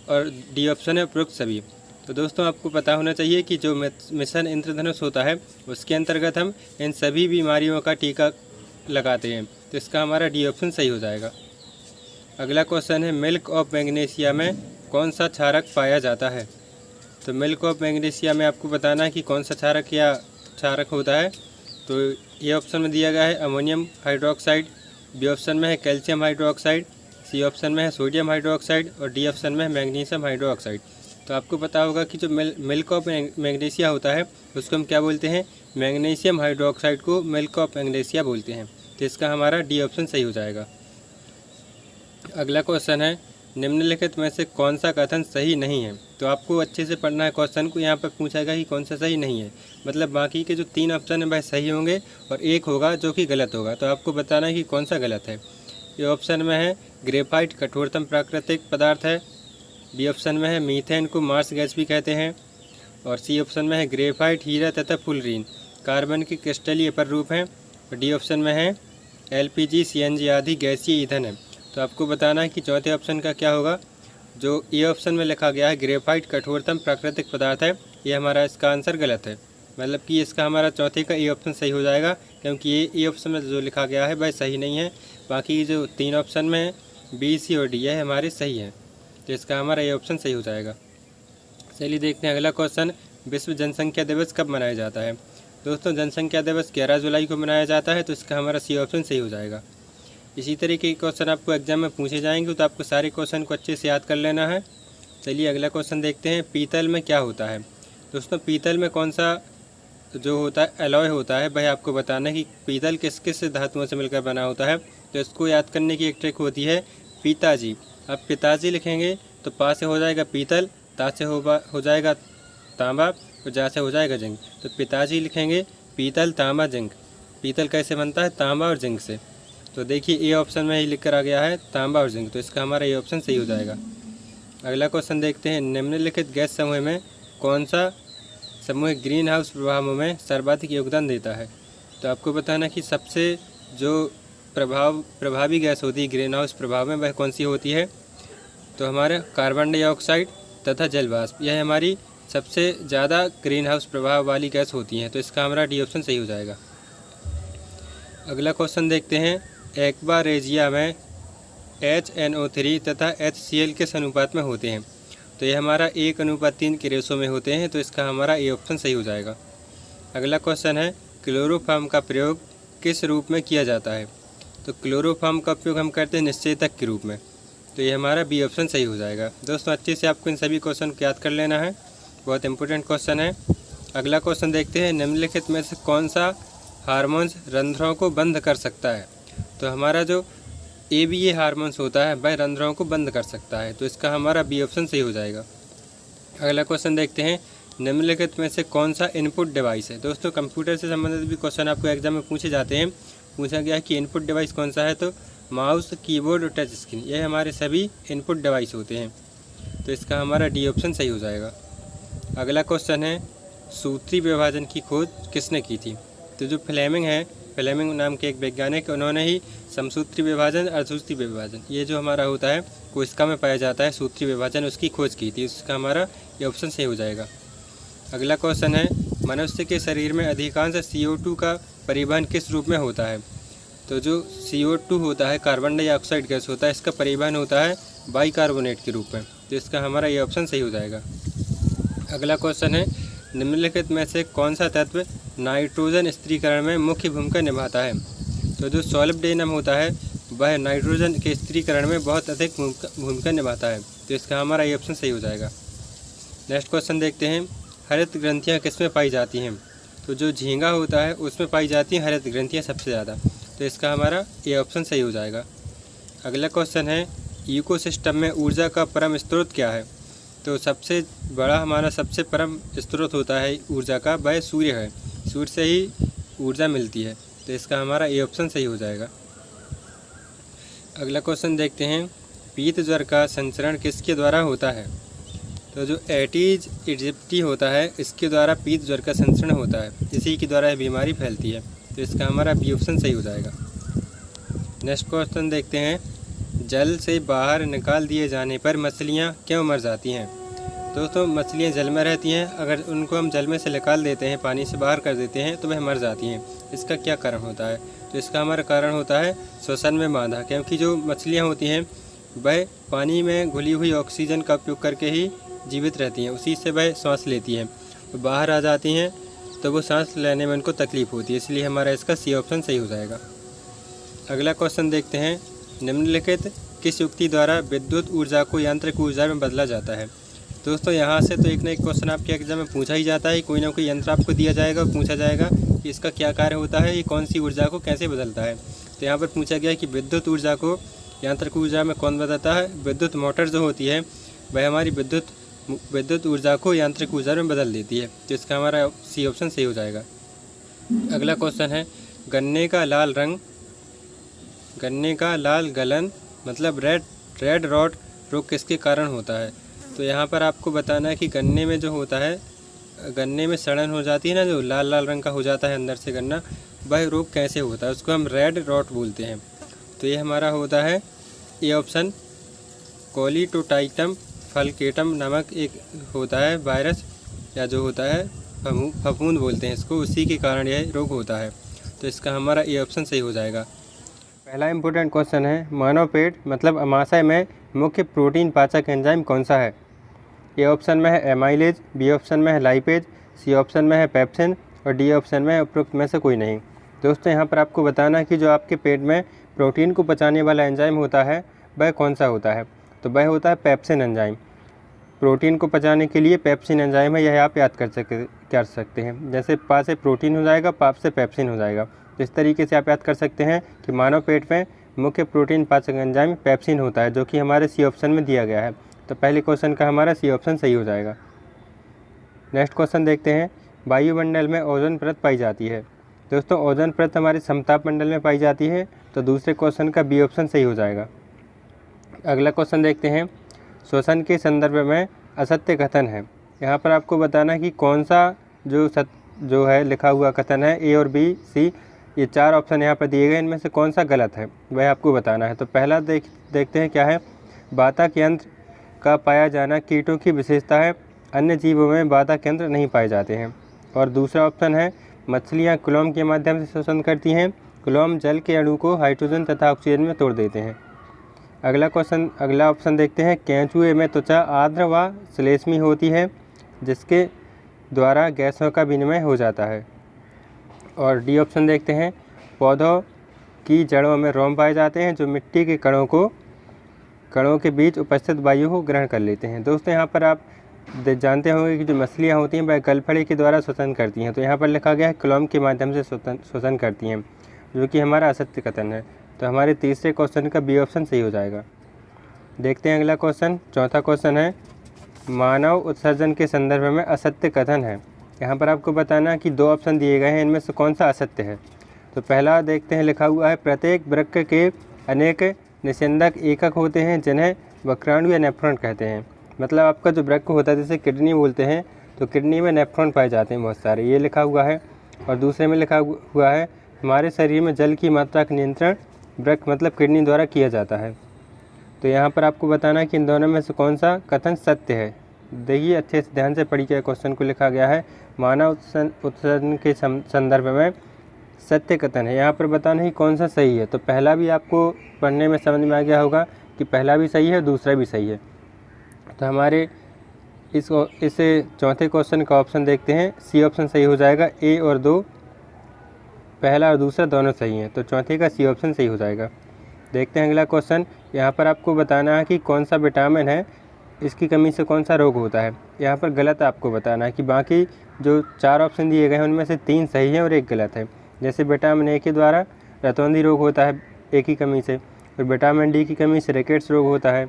और डी ऑप्शन है उपरोक्त सभी। तो दोस्तों आपको पता होना चाहिए कि जो मिशन इंद्रधनुष होता है उसके अंतर्गत हम इन सभी बीमारियों का टीका लगाते हैं, तो इसका हमारा डी ऑप्शन सही हो जाएगा। अगला क्वेश्चन है मिल्क ऑफ मैग्नीशिया में कौन सा क्षारक पाया जाता है? तो मिल्क ऑफ मैग्नीशिया में आपको बताना है कि कौन सा क्षारक या क्षारक होता है। तो ये ऑप्शन में दिया गया है अमोनियम हाइड्रोक्साइड, बी ऑप्शन में है कैल्शियम हाइड्रोक्साइड, सी ऑप्शन में है सोडियम हाइड्रोक्साइड और डी ऑप्शन में है मैग्नीशियम हाइड्रोक्साइड। तो आपको पता होगा कि जो मिल्क ऑफ मैग्नीशिया होता है उसको हम क्या बोलते हैं? मैग्नीशियम हाइड्रोक्साइड को मिल्क ऑफ मैग्नीशिया बोलते हैं, तो इसका हमारा डी ऑप्शन सही हो जाएगा। अगला क्वेश्चन है निम्नलिखित में से कौन सा कथन सही नहीं है? तो आपको अच्छे से पढ़ना है क्वेश्चन को, यहाँ पर पूछेगा कि कौन सा सही नहीं है, मतलब बाकी के जो 3 ऑप्शन है वह सही होंगे और एक होगा जो कि गलत होगा। तो आपको बताना है कि कौन सा गलत है। ये ऑप्शन में है ग्रेफाइट कठोरतम प्राकृतिक पदार्थ है, बी ऑप्शन में है मीथेन को मार्स गैस भी कहते हैं और सी ऑप्शन में है ग्रेफाइट हीरा तथा फुलरीन कार्बन के क्रिस्टलीय प्ररूप हैं और डी ऑप्शन में है LPG CNG आदि गैसीय ईंधन है। तो आपको बताना है कि चौथे ऑप्शन का क्या होगा। जो ए ऑप्शन में लिखा गया है ग्रेफाइट कठोरतम प्राकृतिक पदार्थ है, ये हमारा इसका आंसर गलत है, मतलब कि इसका हमारा चौथे का ए ऑप्शन सही हो जाएगा, क्योंकि ये ए ऑप्शन में जो लिखा गया है वह सही नहीं है। बाकी जो 3 ऑप्शन में है बी, सी और डी है हमारे सही हैं, तो इसका हमारा ए ऑप्शन सही हो जाएगा। चलिए देखते हैं अगला क्वेश्चन, विश्व जनसंख्या दिवस कब मनाया जाता है? दोस्तों जनसंख्या दिवस 11 जुलाई को मनाया जाता है, तो इसका हमारा सी ऑप्शन सही हो जाएगा। इसी तरीके के क्वेश्चन आपको एग्जाम में पूछे जाएंगे, तो आपको सारे क्वेश्चन को अच्छे से याद कर लेना है। चलिए अगला क्वेश्चन देखते हैं, पीतल में क्या होता है? दोस्तों पीतल में कौन सा जो होता है एलॉय होता है, वह आपको बताना है कि पीतल किस किस धातुओं से मिलकर बना होता है। तो इसको याद करने की एक ट्रिक होती है पिताजी। अब पिताजी लिखेंगे तो पा से हो जाएगा पीतल, ता से हो जाएगा तांबा और जा से हो जाएगा जिंक। तो पिताजी लिखेंगे पीतल तांबा जिंक। पीतल कैसे बनता है? तांबा और जिंक से। तो देखिए ए ऑप्शन में ही लिख कर आ गया है तांबा और जिंक, तो इसका हमारा ए ऑप्शन सही हो जाएगा। अगला क्वेश्चन देखते हैं, निम्नलिखित गैस समूह में कौन सा समूह ग्रीन हाउस प्रभावों में सर्वाधिक योगदान देता है? तो आपको बताना कि सबसे जो प्रभावी गैस होती है ग्रीन हाउस प्रभाव में वह कौन सी होती है? तो हमारे कार्बन डाइऑक्साइड तथा जल वाष्प, यह हमारी सबसे ज़्यादा ग्रीन हाउस प्रभाव वाली गैस होती हैं, तो इसका हमारा डी ऑप्शन सही हो जाएगा। अगला क्वेश्चन देखते हैं, एक्वा रेजिया में HNO3 तथा HCl किस अनुपात में होते हैं? तो ये हमारा 1:3 के रेशो में होते हैं, तो इसका हमारा ए ऑप्शन सही हो जाएगा। अगला क्वेश्चन है, क्लोरोफॉर्म का प्रयोग किस रूप में किया जाता है? तो क्लोरोफॉर्म का उपयोग हम करते हैं निश्चेतक के रूप में, तो ये हमारा बी ऑप्शन सही हो जाएगा। दोस्तों अच्छे से आपको इन सभी क्वेश्चन को याद कर लेना है, बहुत इंपॉर्टेंट क्वेश्चन है। अगला क्वेश्चन देखते हैं, निम्नलिखित में से कौन सा हार्मोन्स रंध्रों को बंद कर सकता है? तो हमारा जो ABA हार्मोन्स होता है वह रंध्रों को बंद कर सकता है, तो इसका हमारा बी ऑप्शन सही हो जाएगा। अगला क्वेश्चन देखते हैं, निम्नलिखित में से कौन सा इनपुट डिवाइस है? दोस्तों कंप्यूटर से संबंधित भी क्वेश्चन आपको एग्जाम में पूछे जाते हैं। पूछा गया है कि इनपुट डिवाइस कौन सा है, तो माउस, कीबोर्ड और टच स्क्रीन, ये हमारे सभी इनपुट डिवाइस होते हैं, तो इसका हमारा डी ऑप्शन सही हो जाएगा। अगला क्वेश्चन है, सूत्री विभाजन की खोज किसने की थी? तो जो फ्लेमिंग है, फ्लेमिंग नाम के एक वैज्ञानिक, उन्होंने ही समसूत्री विभाजन, अर्धसूत्री विभाजन, ये जो हमारा होता है कोशिका में पाया जाता है सूत्री विभाजन, उसकी खोज की थी, उसका हमारा ये ऑप्शन सही हो जाएगा। अगला क्वेश्चन है, मनुष्य के शरीर में अधिकांश CO2 का परिवहन किस रूप में होता है? तो जो CO2 होता है, कार्बन डाइऑक्साइड गैस होता है, इसका परिवहन होता है बाइकार्बोनेट के रूप में, तो इसका हमारा ये ऑप्शन सही हो जाएगा। अगला क्वेश्चन है, निम्नलिखित में से कौन सा तत्व नाइट्रोजन स्थिरीकरण में मुख्य भूमिका निभाता है? तो जो सॉलिब्डेनम होता है वह नाइट्रोजन के स्थिरीकरण में बहुत अधिक भूमिका निभाता है, तो इसका हमारा ये ऑप्शन सही हो जाएगा। नेक्स्ट क्वेश्चन देखते हैं, हरित ग्रंथियाँ किस में पाई जाती हैं? तो जो झींगा होता है उसमें पाई जाती हैं हरित ग्रंथियाँ सबसे ज़्यादा, तो इसका हमारा ये ऑप्शन सही हो जाएगा। अगला क्वेश्चन है, इकोसिस्टम में ऊर्जा का परम स्रोत क्या है? तो सबसे बड़ा हमारा सबसे परम स्रोत होता है ऊर्जा का, वह सूर्य है, सूर्य से ही ऊर्जा मिलती है, तो इसका हमारा ए ऑप्शन सही हो जाएगा। अगला क्वेश्चन देखते हैं, पीत ज्वर का संचरण किसके द्वारा होता है? तो जो एटीज इजिप्टी होता है इसके द्वारा पीत ज्वर का संचरण होता है, इसी के द्वारा यह बीमारी फैलती है। तो इसका हमारा बी ऑप्शन सही हो जाएगा। नेक्स्ट क्वेश्चन देखते हैं, जल से बाहर निकाल दिए जाने पर मछलियाँ क्यों मर जाती हैं? दोस्तों मछलियाँ जल में रहती हैं, अगर उनको हम जल में से निकाल देते हैं, पानी से बाहर कर देते हैं तो वह मर जाती हैं। इसका क्या कारण होता है? तो इसका हमारा कारण होता है श्वसन में बाधा, क्योंकि जो मछलियाँ होती हैं वह पानी में घुली हुई ऑक्सीजन का उपयोग करके ही जीवित रहती हैं, उसी से वह सांस लेती हैं। तो बाहर आ जाती हैं तो वो सांस लेने में उनको तकलीफ़ होती है, इसलिए हमारा इसका सी ऑप्शन सही हो जाएगा। अगला क्वेश्चन देखते हैं, निम्नलिखित किस युक्ति द्वारा विद्युत ऊर्जा को यांत्रिक ऊर्जा में बदला जाता है? दोस्तों यहाँ से तो एक ना एक क्वेश्चन आपके एग्जाम में पूछा ही जाता है, कोई ना कोई यंत्र आपको दिया जाएगा और पूछा जाएगा कि इसका क्या कार्य होता है, ये कौन सी ऊर्जा को कैसे बदलता है। तो यहाँ पर पूछा गया कि विद्युत ऊर्जा को यांत्रिक ऊर्जा में कौन बदलता है? विद्युत मोटर जो होती है वह हमारी विद्युत ऊर्जा को यांत्रिक ऊर्जा में बदल देती है। तो इसका हमारा सी ऑप्शन सही हो जाएगा। अगला क्वेश्चन है, गन्ने का लाल गलन मतलब रेड रॉट रोग किसके कारण होता है? तो यहाँ पर आपको बताना है कि गन्ने में जो होता है, गन्ने में सड़न हो जाती है ना, जो लाल लाल रंग का हो जाता है अंदर से गन्ना, वह रोग कैसे होता है? उसको हम रेड रॉट बोलते हैं। तो ये हमारा होता है ए ऑप्शन, कोलिटोटाइटम फलकेटम नामक एक होता है वायरस, या जो होता है फफूंद बोलते हैं इसको, उसी के कारण यह रोग होता है। तो इसका हमारा ए ऑप्शन सही हो जाएगा। पहला इंपॉर्टेंट क्वेश्चन है, मानव पेट मतलब अमाशय में मुख्य प्रोटीन पाचक एंजाइम कौन सा है? ए ऑप्शन में है एमाइलेज, बी ऑप्शन में है लाइपेज, सी ऑप्शन में है पेप्सिन और डी ऑप्शन में है उपरोक्त में से कोई नहीं। दोस्तों यहाँ पर आपको बताना है कि जो आपके पेट में प्रोटीन को पचाने वाला एंजाइम होता है वह कौन सा होता है? तो वह होता है पेप्सिन एंजाइम। प्रोटीन को पचाने के लिए पेप्सिन एंजाइम है, यह आप याद कर सकते हैं। जैसे पा से प्रोटीन हो जाएगा, पाप से पेप्सिन हो जाएगा। तो इस तरीके से आप याद कर सकते हैं कि मानव पेट में मुख्य प्रोटीन पाचक एंजाइम पेप्सिन होता है, जो कि हमारे सी ऑप्शन में दिया गया है। तो पहले क्वेश्चन का हमारा सी ऑप्शन सही हो जाएगा। नेक्स्ट क्वेश्चन देखते हैं, वायुमंडल में ओजोन परत पाई जाती है। दोस्तों ओजोन परत हमारे समताप मंडल में पाई जाती है, तो दूसरे क्वेश्चन का बी ऑप्शन सही हो जाएगा। अगला क्वेश्चन देखते हैं, श्वसन के संदर्भ में असत्य कथन है। यहाँ पर आपको बताना है कि कौन सा जो है लिखा हुआ कथन है, ए और बी सी, ये चार ऑप्शन यहाँ पर दिए गए, इनमें से कौन सा गलत है वह आपको बताना है। तो पहला देखते हैं क्या है, बाधक यंत्र का पाया जाना कीटों की विशेषता है, अन्य जीवों में बाधक यंत्र नहीं पाए जाते हैं। और दूसरा ऑप्शन है, मछलियाँ क्लोम के माध्यम से श्वसन करती हैं, क्लोम जल के अणु को हाइड्रोजन तथा ऑक्सीजन में तोड़ देते हैं। अगला ऑप्शन देखते हैं, केंचुए में त्वचा आर्द्र व श्लेष्मी होती है, जिसके द्वारा गैसों का विनिमय हो जाता है। और डी ऑप्शन देखते हैं, पौधों की जड़ों में रोम पाए जाते हैं, जो मिट्टी के कणों के बीच उपस्थित वायु को ग्रहण कर लेते हैं। दोस्तों यहाँ पर आप जानते होंगे कि जो मछलियाँ होती हैं वह गलफड़े के द्वारा श्वसन करती हैं। तो यहाँ पर लिखा गया है क्लोम के माध्यम से श्वसन करती हैं, जो कि हमारा असत्य कथन है। तो हमारे तीसरे क्वेश्चन का बी ऑप्शन सही हो जाएगा। देखते हैं अगला क्वेश्चन, चौथा क्वेश्चन है, मानव उत्सर्जन के संदर्भ में असत्य कथन है। यहाँ पर आपको बताना है कि दो ऑप्शन दिए गए हैं, इनमें से कौन सा असत्य है। तो पहला देखते हैं, लिखा हुआ है, प्रत्येक वृक्क के अनेक निस्यंदक एकक होते हैं, जिन्हें वक्राणु या नेफ्रॉन कहते हैं। मतलब आपका जो वृक्क होता है, जैसे किडनी बोलते हैं, तो किडनी में नेफ्रॉन पाए जाते हैं बहुत सारे, ये लिखा हुआ है। और दूसरे में लिखा हुआ है, हमारे शरीर में जल की मात्रा का नियंत्रण वृक्क मतलब किडनी द्वारा किया जाता है। तो यहाँ पर आपको बताना है कि इन दोनों में से कौन सा कथन सत्य है। देखिए अच्छे से ध्यान से पढ़िए, क्वेश्चन को लिखा गया है, मानव उत्सर्जन के संदर्भ में सत्य कथन है। यहाँ पर बताना है कौन सा सही है। तो पहला भी आपको पढ़ने में समझ में आ गया होगा कि पहला भी सही है, दूसरा भी सही है। तो हमारे इस चौथे क्वेश्चन का ऑप्शन देखते हैं, सी ऑप्शन सही हो जाएगा। ए और दो, पहला और दूसरा दोनों सही हैं, तो चौथे का सी ऑप्शन सही हो जाएगा। देखते हैं अगला क्वेश्चन, यहाँ पर आपको बताना है कि कौन सा विटामिन है, इसकी कमी से कौन सा रोग होता है। यहाँ पर गलत आपको बताना है कि बाकी जो चार ऑप्शन दिए गए हैं उनमें से तीन सही हैं और एक गलत है। जैसे विटामिन ए के द्वारा रतौंधी रोग होता है ए की कमी से, और विटामिन डी की कमी से रिकेट्स रोग होता है,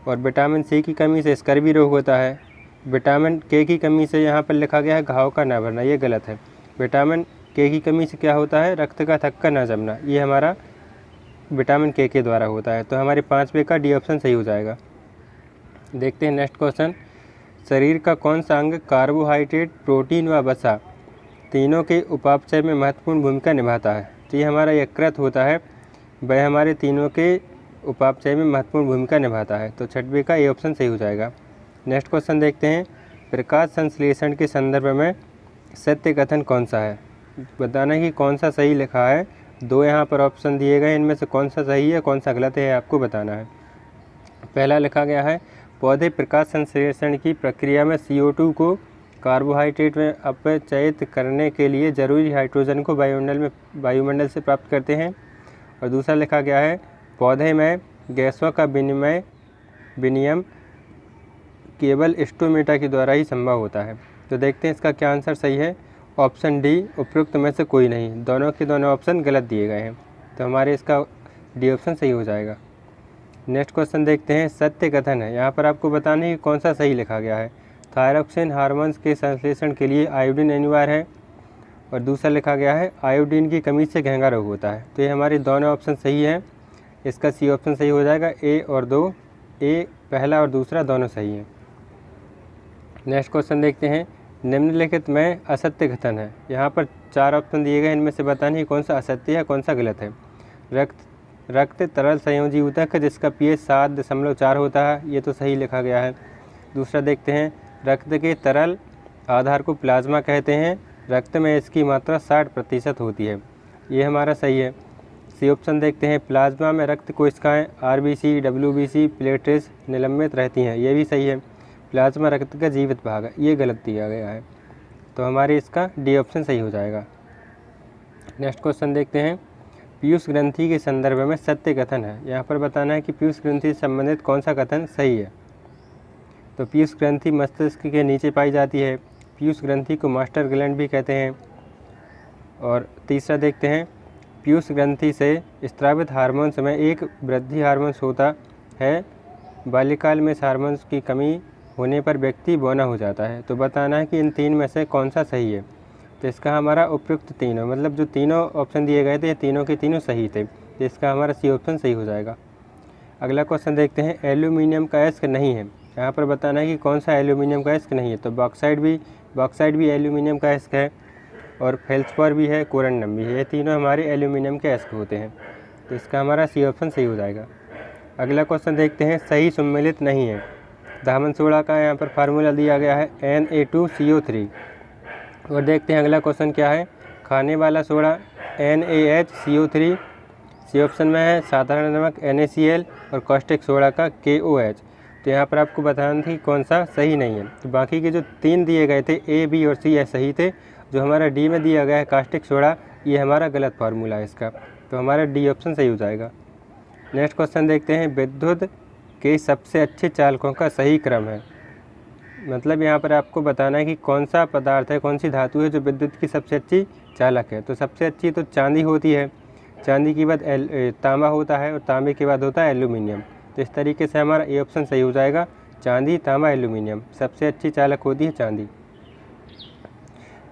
और विटामिन सी की कमी से स्कर्वी रोग होता है। विटामिन के की कमी से यहाँ पर लिखा गया है घाव का न भरना, ये गलत है। विटामिन के की कमी से क्या होता है, रक्त का थक्का न जमना, ये हमारा विटामिन के द्वारा होता है। तो हमारे पाँचवें का डी ऑप्शन सही हो जाएगा। देखते हैं नेक्स्ट क्वेश्चन, शरीर का कौन सा अंग कार्बोहाइड्रेट, प्रोटीन व वसा तीनों के उपापचय में महत्वपूर्ण भूमिका निभाता है? तो ये हमारा यकृत होता है, वह हमारे तीनों के उपापचय में महत्वपूर्ण भूमिका निभाता है। तो छठवें का ये ऑप्शन सही हो जाएगा। नेक्स्ट क्वेश्चन देखते हैं, प्रकाश संश्लेषण के संदर्भ में सत्य कथन कौन सा है? बताना कि कौन सा सही लिखा है। दो यहाँ पर ऑप्शन दिए गए, इनमें से कौन सा सही है कौन सा गलत है आपको बताना है। पहला लिखा गया है, पौधे प्रकाश संश्लेषण की प्रक्रिया में CO2 को कार्बोहाइड्रेट में अपचयित करने के लिए जरूरी हाइड्रोजन को वायुमंडल से प्राप्त करते हैं। और दूसरा लिखा गया है, पौधे में गैसों का विनिमय केवल स्टोमेटा के द्वारा ही संभव होता है। तो देखते हैं इसका क्या आंसर सही है। ऑप्शन डी, उपयुक्त में से कोई नहीं। दोनों के दोनों ऑप्शन गलत दिए गए हैं, तो हमारे इसका डी ऑप्शन सही हो जाएगा। नेक्स्ट क्वेश्चन देखते हैं, सत्य कथन है। यहाँ पर आपको बताना है कि कौन सा सही लिखा गया है। थायरॉक्सिन हार्मोन्स के संश्लेषण के लिए आयोडीन अनिवार्य है। और दूसरा लिखा गया है, आयोडीन की कमी से घेंगा रोग होता है। तो ये हमारे दोनों ऑप्शन सही है, इसका सी ऑप्शन सही हो जाएगा। ए और दो, ए पहला और दूसरा दोनों सही है। नेक्स्ट क्वेश्चन देखते हैं, निम्नलिखित में असत्य कथन है। यहाँ पर 4 ऑप्शन दिए गए, इनमें से बताना है कौन सा असत्य है कौन सा गलत है। रक्त तरल संयोजी ऊतक जिसका pH 7.4 होता है, ये तो सही लिखा गया है। दूसरा देखते हैं, रक्त के तरल आधार को प्लाज्मा कहते हैं, रक्त में इसकी मात्रा 60% होती है, ये हमारा सही है। सी ऑप्शन देखते हैं, प्लाज्मा में रक्त कोशिकाएं RBC, WBC, प्लेटलेट्स निलंबित रहती हैं, ये भी सही है। प्लाज्मा रक्त का जीवित भाग है, ये गलत दिया गया है, तो हमारे इसका डी ऑप्शन सही हो जाएगा। नेक्स्ट क्वेश्चन देखते हैं, पीयूष ग्रंथि के संदर्भ में सत्य कथन है। यहाँ पर बताना है कि पीयूष ग्रंथि से संबंधित कौन सा कथन सही है। तो पीयूष ग्रंथि मस्तिष्क के नीचे पाई जाती है, पीयूष ग्रंथि को मास्टर ग्लैंड भी कहते हैं। और तीसरा देखते हैं, पीयूष ग्रंथि से स्रावित हार्मोन्स में एक वृद्धि हार्मोन्स होता है, बाल्यकाल में इस हार्मोन्स की कमी होने पर व्यक्ति बौना हो जाता है। तो बताना है कि इन 3 में से कौन सा सही है। तो इसका हमारा उपयुक्त तीनों, मतलब जो तीनों ऑप्शन दिए गए थे ये तीनों के तीनों सही थे, तो इसका हमारा सी ऑप्शन सही हो जाएगा। अगला क्वेश्चन देखते हैं, एल्यूमिनियम का अयस्क नहीं है। यहाँ पर बताना है कि कौन सा एल्यूमिनियम का अयस्क नहीं है। तो बॉक्साइड भी एल्यूमिनियम का अयस्क है, और फेल्सपार भी है, कोरंडम भी है, ये तीनों हमारे एल्यूमिनियम के अयस्क होते हैं, तो इसका हमारा सी ऑप्शन सही हो जाएगा। अगला क्वेश्चन देखते हैं, सही सम्मिलित नहीं है। दामन सोडा का यहाँ पर फार्मूला दिया गया है Na2CO3। और देखते हैं अगला क्वेश्चन क्या है, खाने वाला सोडा NaHCO3, सी ऑप्शन में है साधारण नमक NaCl, और कॉस्टिक सोडा का KOH। तो यहाँ पर आपको बताना था कि कौन सा सही नहीं है। तो बाकी के जो 3 दिए गए थे A, B और C ये सही थे। जो हमारा डी में दिया गया है कास्टिक सोडा, ये हमारा गलत फार्मूला है इसका, तो हमारा डी ऑप्शन सही हो जाएगा। नेक्स्ट क्वेश्चन देखते हैं, विद्युत के सबसे अच्छे चालकों का सही क्रम है। मतलब यहाँ पर आपको बताना है कि कौन सा पदार्थ है, कौन सी धातु है जो विद्युत की सबसे अच्छी चालक है। तो सबसे अच्छी तो चांदी होती है, चांदी के बाद तांबा होता है, और तांबे के बाद होता है एल्यूमिनियम। तो इस तरीके से हमारा ए ऑप्शन सही हो जाएगा, चांदी, तांबा, एल्यूमिनियम, सबसे अच्छी चालक होती है चांदी।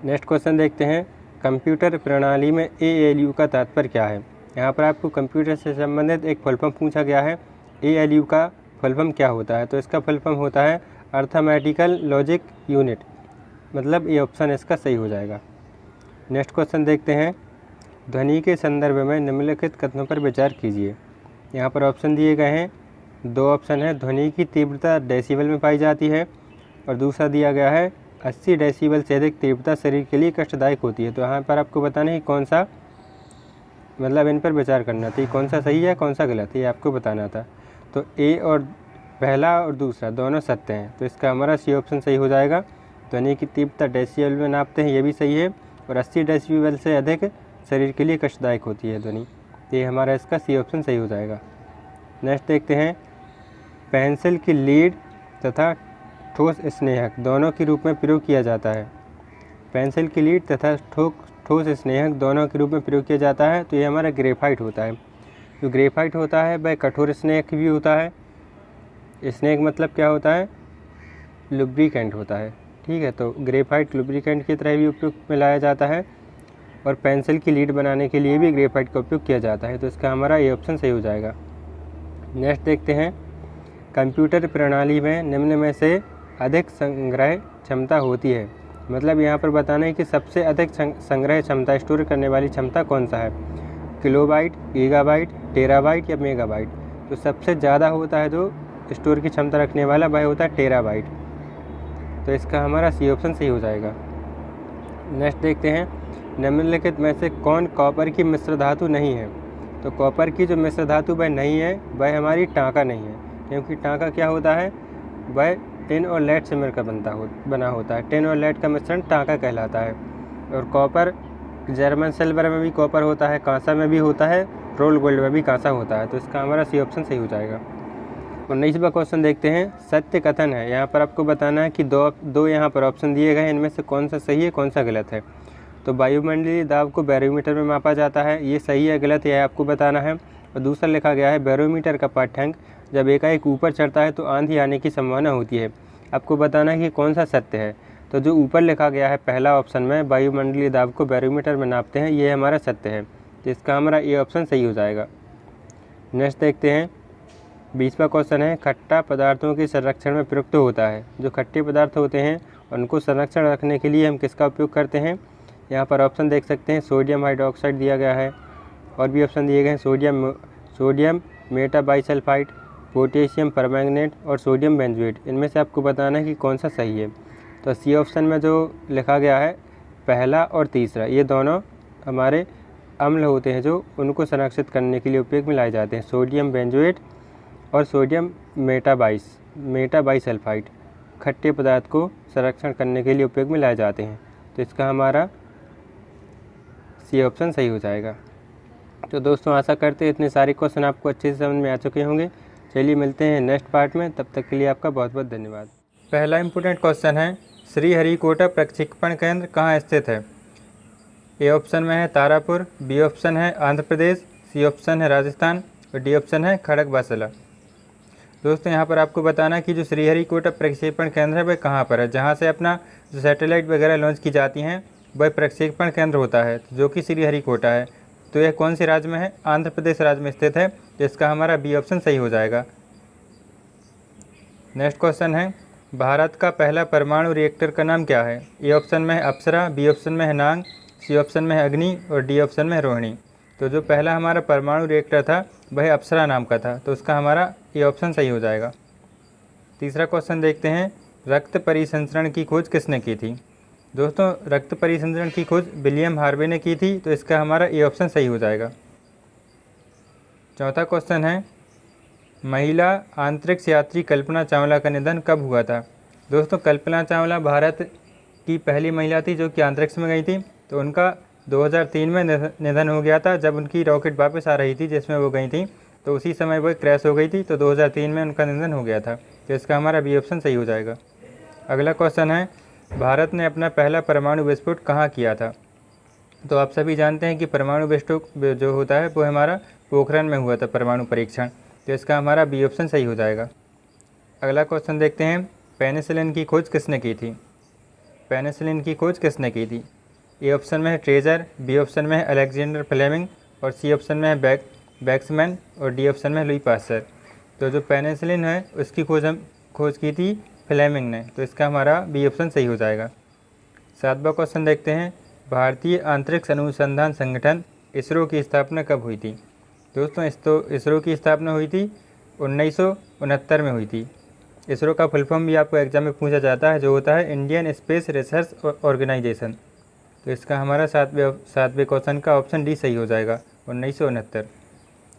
नेक्स्ट क्वेश्चन देखते हैं, कंप्यूटर प्रणाली में ALU का तात्पर्य क्या है। यहाँ पर आपको कंप्यूटर से संबंधित एक फुल फॉर्म पूछा गया है, ALU का फुल फॉर्म क्या होता है। तो इसका फुल फॉर्म होता है अर्थमेटिकल लॉजिक यूनिट, मतलब ये ऑप्शन इसका सही हो जाएगा। नेक्स्ट क्वेश्चन देखते हैं, ध्वनि के संदर्भ में निम्नलिखित कथनों पर विचार कीजिए। यहाँ पर ऑप्शन दिए गए हैं, 2 ऑप्शन है, ध्वनि की तीव्रता डेसिबल में पाई जाती है, और दूसरा दिया गया है 80 डेसिबल से अधिक तीव्रता शरीर के लिए कष्टदायक होती है। तो यहाँ पर आपको बताना है कौन सा, मतलब इन पर विचार करना था, कौन सा सही है कौन सा गलत है, ये आपको बताना था। तो ए और पहला और दूसरा दोनों सत्य हैं, तो इसका हमारा सी ऑप्शन सही हो जाएगा। ध्वनि की तीव्रता डेसिबल में नापते हैं, ये भी सही है, और 80 डेसिबल से अधिक शरीर के लिए कष्टदायक होती है ध्वनि, ये हमारा इसका सी ऑप्शन सही हो जाएगा। नेक्स्ट देखते हैं, पेंसिल की लीड तथा ठोस स्नेहक दोनों के रूप में प्रयोग किया जाता है। पेंसिल की लीड तथा ठोस स्नेहक दोनों के रूप में प्रयोग किया जाता है, तो ये हमारा ग्रेफाइट होता है। जो ग्रेफाइट होता है वह कठोर स्नेहक भी होता है। स्नेहक मतलब क्या होता है, लुब्रिकेंट होता है, ठीक है। तो ग्रेफाइट लुब्रिकेंट की तरह भी उपयोग में लाया जाता है, और पेंसिल की लीड बनाने के लिए भी ग्रेफाइट का उपयोग किया जाता है, तो इसका हमारा ये ऑप्शन सही हो जाएगा। नेक्स्ट देखते हैं, कंप्यूटर प्रणाली में निम्न में से अधिक संग्रह क्षमता होती है। मतलब यहाँ पर बताना है कि सबसे अधिक संग्रह क्षमता, स्टोर करने वाली क्षमता कौन सा है, किलोबाइट, गीगाबाइट, टेराबाइट या मेगाबाइट। तो सबसे ज़्यादा होता है जो स्टोर की क्षमता रखने वाला वह होता है टेराबाइट। तो इसका हमारा सी ऑप्शन सही हो जाएगा। नेक्स्ट देखते हैं, निम्नलिखित में से कौन कॉपर की मिश्र धातु नहीं है। तो कॉपर की जो मिश्र धातु वह नहीं है, वह हमारी टांका नहीं है, क्योंकि टांका क्या होता है, वह टिन और लेड से मिलकर बना होता है। टिन और लेड का मिश्रण टांका कहलाता है। और कॉपर, जर्मन सिल्वर में भी कॉपर होता है, कांसा में भी होता है, रोल गोल्ड में भी कांसा होता है। तो इसका हमारा सी ऑप्शन सही हो जाएगा। 19वां क्वेश्चन देखते हैं, सत्य कथन है। यहाँ पर आपको बताना है कि दो यहाँ पर ऑप्शन दिए गए हैं, इनमें से कौन सा सही है कौन सा गलत है। तो वायुमंडलीय दाब को बैरोमीटर में मापा जाता है, ये सही है गलत है आपको बताना है। और दूसरा लिखा गया है, बैरोमीटर का पाठ्यांक जब एकाएक ऊपर चढ़ता है तो आंधी आने की संभावना होती है। आपको बताना है कि कौन सा सत्य है। तो जो ऊपर लिखा गया है पहला ऑप्शन में, वायुमंडलीय दाब को बैरोमीटर में नापते हैं, ये हमारा सत्य है। तो इसका हमारा ये ऑप्शन सही हो जाएगा। नेक्स्ट देखते हैं, 20वां क्वेश्चन है, खट्टा पदार्थों के संरक्षण में प्रयुक्त होता है। जो खट्टे पदार्थ होते हैं उनको संरक्षण रखने के लिए हम किसका उपयोग करते हैं। यहाँ पर ऑप्शन देख सकते हैं, सोडियम हाइड्रोक्साइड दिया गया है, और भी ऑप्शन दिए गए हैं, सोडियम मेटाबाइसल्फाइड, पोटेशियम परमैंगनेट और सोडियम बेंजोएट। इनमें से आपको बताना है कि कौन सा सही है। तो सी ऑप्शन में जो लिखा गया है पहला और तीसरा, ये दोनों हमारे अम्ल होते हैं जो उनको संरक्षित करने के लिए उपयोग में लाए जाते हैं। सोडियम बेंजोएट और सोडियम मेटाबाइसल्फाइड खट्टे पदार्थ को संरक्षण करने के लिए उपयोग में लाए जाते हैं। तो इसका हमारा सी ऑप्शन सही हो जाएगा। तो दोस्तों आशा करते हैं इतने सारे क्वेश्चन आपको अच्छे से समझ में आ चुके होंगे। चलिए मिलते हैं नेक्स्ट पार्ट में, तब तक के लिए आपका बहुत बहुत धन्यवाद। पहला इंपॉर्टेंट क्वेश्चन है, श्रीहरिकोटा प्रक्षेपण केंद्र कहाँ स्थित है। ए ऑप्शन में है तारापुर, बी ऑप्शन है आंध्र प्रदेश, सी ऑप्शन है राजस्थान और डी ऑप्शन है खड़गवासला। दोस्तों यहाँ पर आपको बताना है कि जो श्रीहरिकोटा प्रक्षेपण केंद्र है वह कहाँ पर है। जहाँ से अपना जो सैटेलाइट वगैरह लॉन्च की जाती हैं वह प्रक्षेपण केंद्र होता है, जो कि श्रीहरिकोटा है। तो यह कौन से राज्य में है, आंध्र प्रदेश राज्य में स्थित है। तो इसका हमारा बी ऑप्शन सही हो जाएगा। नेक्स्ट क्वेश्चन है, भारत का पहला परमाणु रिएक्टर का नाम क्या है। ए ऑप्शन में है अप्सरा, बी ऑप्शन में है नांग, सी ऑप्शन में है अग्नि और डी ऑप्शन में है रोहिणी। तो जो पहला हमारा परमाणु रिएक्टर था वह अप्सरा नाम का था। तो उसका हमारा ये ऑप्शन सही हो जाएगा। तीसरा क्वेश्चन देखते हैं, रक्त परिसंचरण की खोज किसने की थी। दोस्तों रक्त परिसंचरण की खोज विलियम हार्वे ने की थी। तो इसका हमारा ये ऑप्शन सही हो जाएगा। चौथा क्वेश्चन है, महिला अंतरिक्ष यात्री कल्पना चावला का निधन कब हुआ था। दोस्तों कल्पना चावला भारत की पहली महिला थी जो कि अंतरिक्ष में गई थी। तो उनका 2003 में निधन हो गया था, जब उनकी रॉकेट वापस आ रही थी जिसमें वो गई थी। तो उसी समय वो क्रैश हो गई थी। तो 2003 में उनका निधन हो गया था। तो इसका हमारा बी ऑप्शन सही हो जाएगा। अगला क्वेश्चन है, भारत ने अपना पहला परमाणु विस्फोट कहाँ किया था। तो आप सभी जानते हैं कि परमाणु विस्फोट जो होता है वो हमारा पोखरण में हुआ था, परमाणु परीक्षण। तो इसका हमारा बी ऑप्शन सही हो जाएगा। अगला क्वेश्चन देखते हैं, पेनिसिलिन की खोज किसने की थी। पेनिसिलिन की खोज किसने की थी। ए ऑप्शन में है ट्रेजर, बी ऑप्शन में है अलेक्जेंडर फ्लेमिंग और सी ऑप्शन में है बैक्समैन और डी ऑप्शन में है लुई पास्चर। तो जो पेनिसिलिन है उसकी खोज की थी फ्लेमिंग ने। तो इसका हमारा बी ऑप्शन सही हो जाएगा। 7वां क्वेश्चन देखते हैं, भारतीय अंतरिक्ष अनुसंधान संगठन इसरो की स्थापना कब हुई थी। दोस्तों इसरो की स्थापना हुई थी 1969 में हुई थी। इसरो का फुल फॉर्म भी आपको एग्जाम में पूछा जाता है, जो होता है इंडियन स्पेस रिसर्च ऑर्गेनाइजेशन। तो इसका हमारा सातवें क्वेश्चन का ऑप्शन डी सही हो जाएगा, 1969।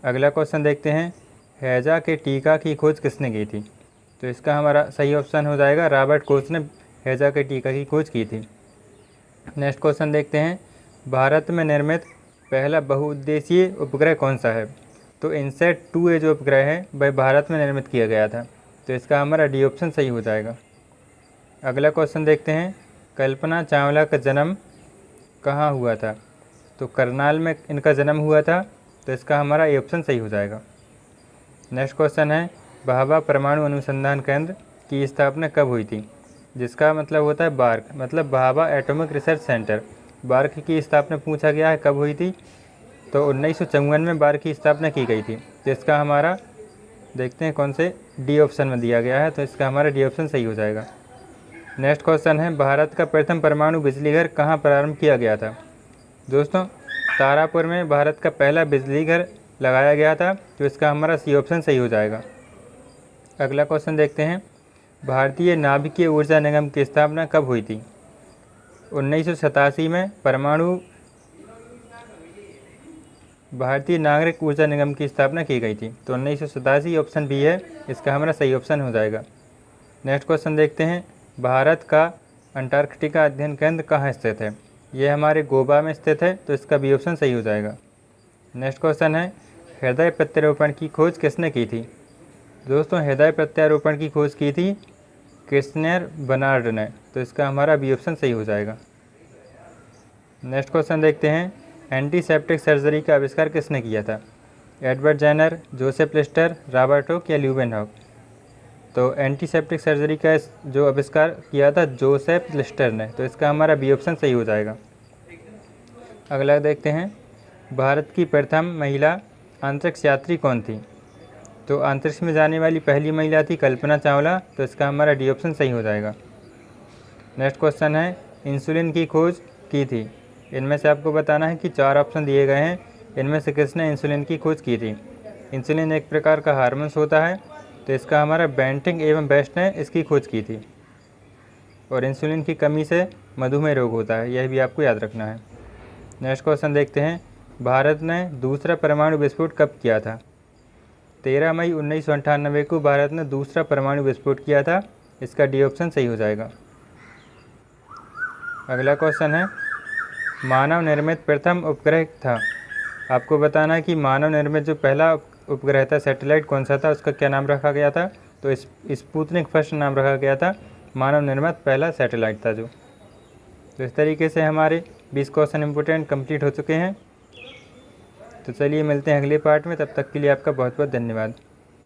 अगला क्वेश्चन देखते हैं, हैजा के टीका की खोज किसने की थी। तो इसका हमारा सही ऑप्शन हो जाएगा, रॉबर्ट कोच ने हैजा के टीका की खोज की थी। नेक्स्ट क्वेश्चन देखते हैं, भारत में निर्मित पहला बहुउद्देशीय उपग्रह कौन सा है। तो इनसैट 2A जो उपग्रह है वह भारत में निर्मित किया गया था। तो इसका हमारा डी ऑप्शन सही हो जाएगा। अगला क्वेश्चन देखते हैं, कल्पना चावला का जन्म कहाँ हुआ था। तो करनाल में इनका जन्म हुआ था। तो इसका हमारा ए ऑप्शन सही हो जाएगा। नेक्स्ट क्वेश्चन है, भाभा परमाणु अनुसंधान केंद्र की स्थापना कब हुई थी। जिसका मतलब होता है बार्क, मतलब Bhabha atomic research centre. BARC की स्थापना पूछा गया है कब हुई थी। तो 1954 में बार्क की स्थापना की गई थी। जिसका हमारा देखते हैं कौन से डी ऑप्शन में दिया गया है। तो इसका हमारा डी ऑप्शन सही हो जाएगा। नेक्स्ट क्वेश्चन है, भारत का प्रथम परमाणु बिजली घर कहाँ प्रारंभ किया गया था? दोस्तों, तारापुर में भारत का पहला बिजली घर लगाया गया था, तो इसका हमारा सी ऑप्शन सही हो जाएगा। अगला क्वेश्चन देखते हैं, भारतीय नाभिकीय ऊर्जा निगम की स्थापना कब हुई थी? 1987 में भारतीय नागरिक ऊर्जा निगम की स्थापना की गई थी, तो 1987 ऑप्शन बी है, इसका हमारा सही ऑप्शन हो जाएगा। नेक्स्ट क्वेश्चन देखते हैं, भारत का अंटार्कटिका अध्ययन केंद्र कहाँ स्थित है? यह हमारे गोवा में स्थित है, तो इसका बी ऑप्शन सही हो जाएगा। नेक्स्ट क्वेश्चन है, हृदय प्रत्यारोपण की खोज किसने की थी? दोस्तों, हृदय प्रत्यारोपण की खोज की थी क्रिस्टियर बर्नार्ड ने, तो इसका हमारा बी ऑप्शन सही हो जाएगा। नेक्स्ट क्वेश्चन देखते हैं, एंटीसेप्टिक सर्जरी का आविष्कार किसने किया था? Edward Jenner, Joseph Lister, Robert Hooke या ल्यूवेनहॉक? तो एंटीसेप्टिक सर्जरी का जो आविष्कार किया था जोसेफ लिस्टर ने, तो इसका हमारा बी ऑप्शन सही हो जाएगा। अगला देखते हैं, भारत की प्रथम महिला अंतरिक्ष यात्री कौन थी? तो अंतरिक्ष में जाने वाली पहली महिला थी कल्पना चावला, तो इसका हमारा डी ऑप्शन सही हो जाएगा। नेक्स्ट क्वेश्चन है, इंसुलिन की खोज की थी? इनमें से आपको बताना है कि 4 ऑप्शन दिए गए हैं, इनमें से किसने इंसुलिन की खोज की थी? इंसुलिन एक प्रकार का हार्मोन्स होता है, तो इसका हमारा बेंटिंग एवं बेस्ट ने इसकी खोज की थी। और इंसुलिन की कमी से मधुमेह रोग होता है, यह भी आपको याद रखना है। नेक्स्ट क्वेश्चन देखते हैं, भारत ने दूसरा परमाणु विस्फोट कब किया था? 13 मई 1998 को भारत ने दूसरा परमाणु विस्फोट किया था, इसका डी ऑप्शन सही हो जाएगा। अगला क्वेश्चन है, मानव निर्मित प्रथम उपग्रह था? आपको बताना है कि मानव निर्मित जो पहला उपग्रह था, सैटेलाइट, कौन सा था, उसका क्या नाम रखा गया था? तो स्पुतनिक फर्स्ट नाम रखा गया था, मानव निर्मित पहला सैटेलाइट था जो। तो इस तरीके से हमारे 20 क्वेश्चन इंपोर्टेंट कंप्लीट हो चुके हैं। तो चलिए मिलते हैं अगले पार्ट में, तब तक के लिए आपका बहुत बहुत धन्यवाद।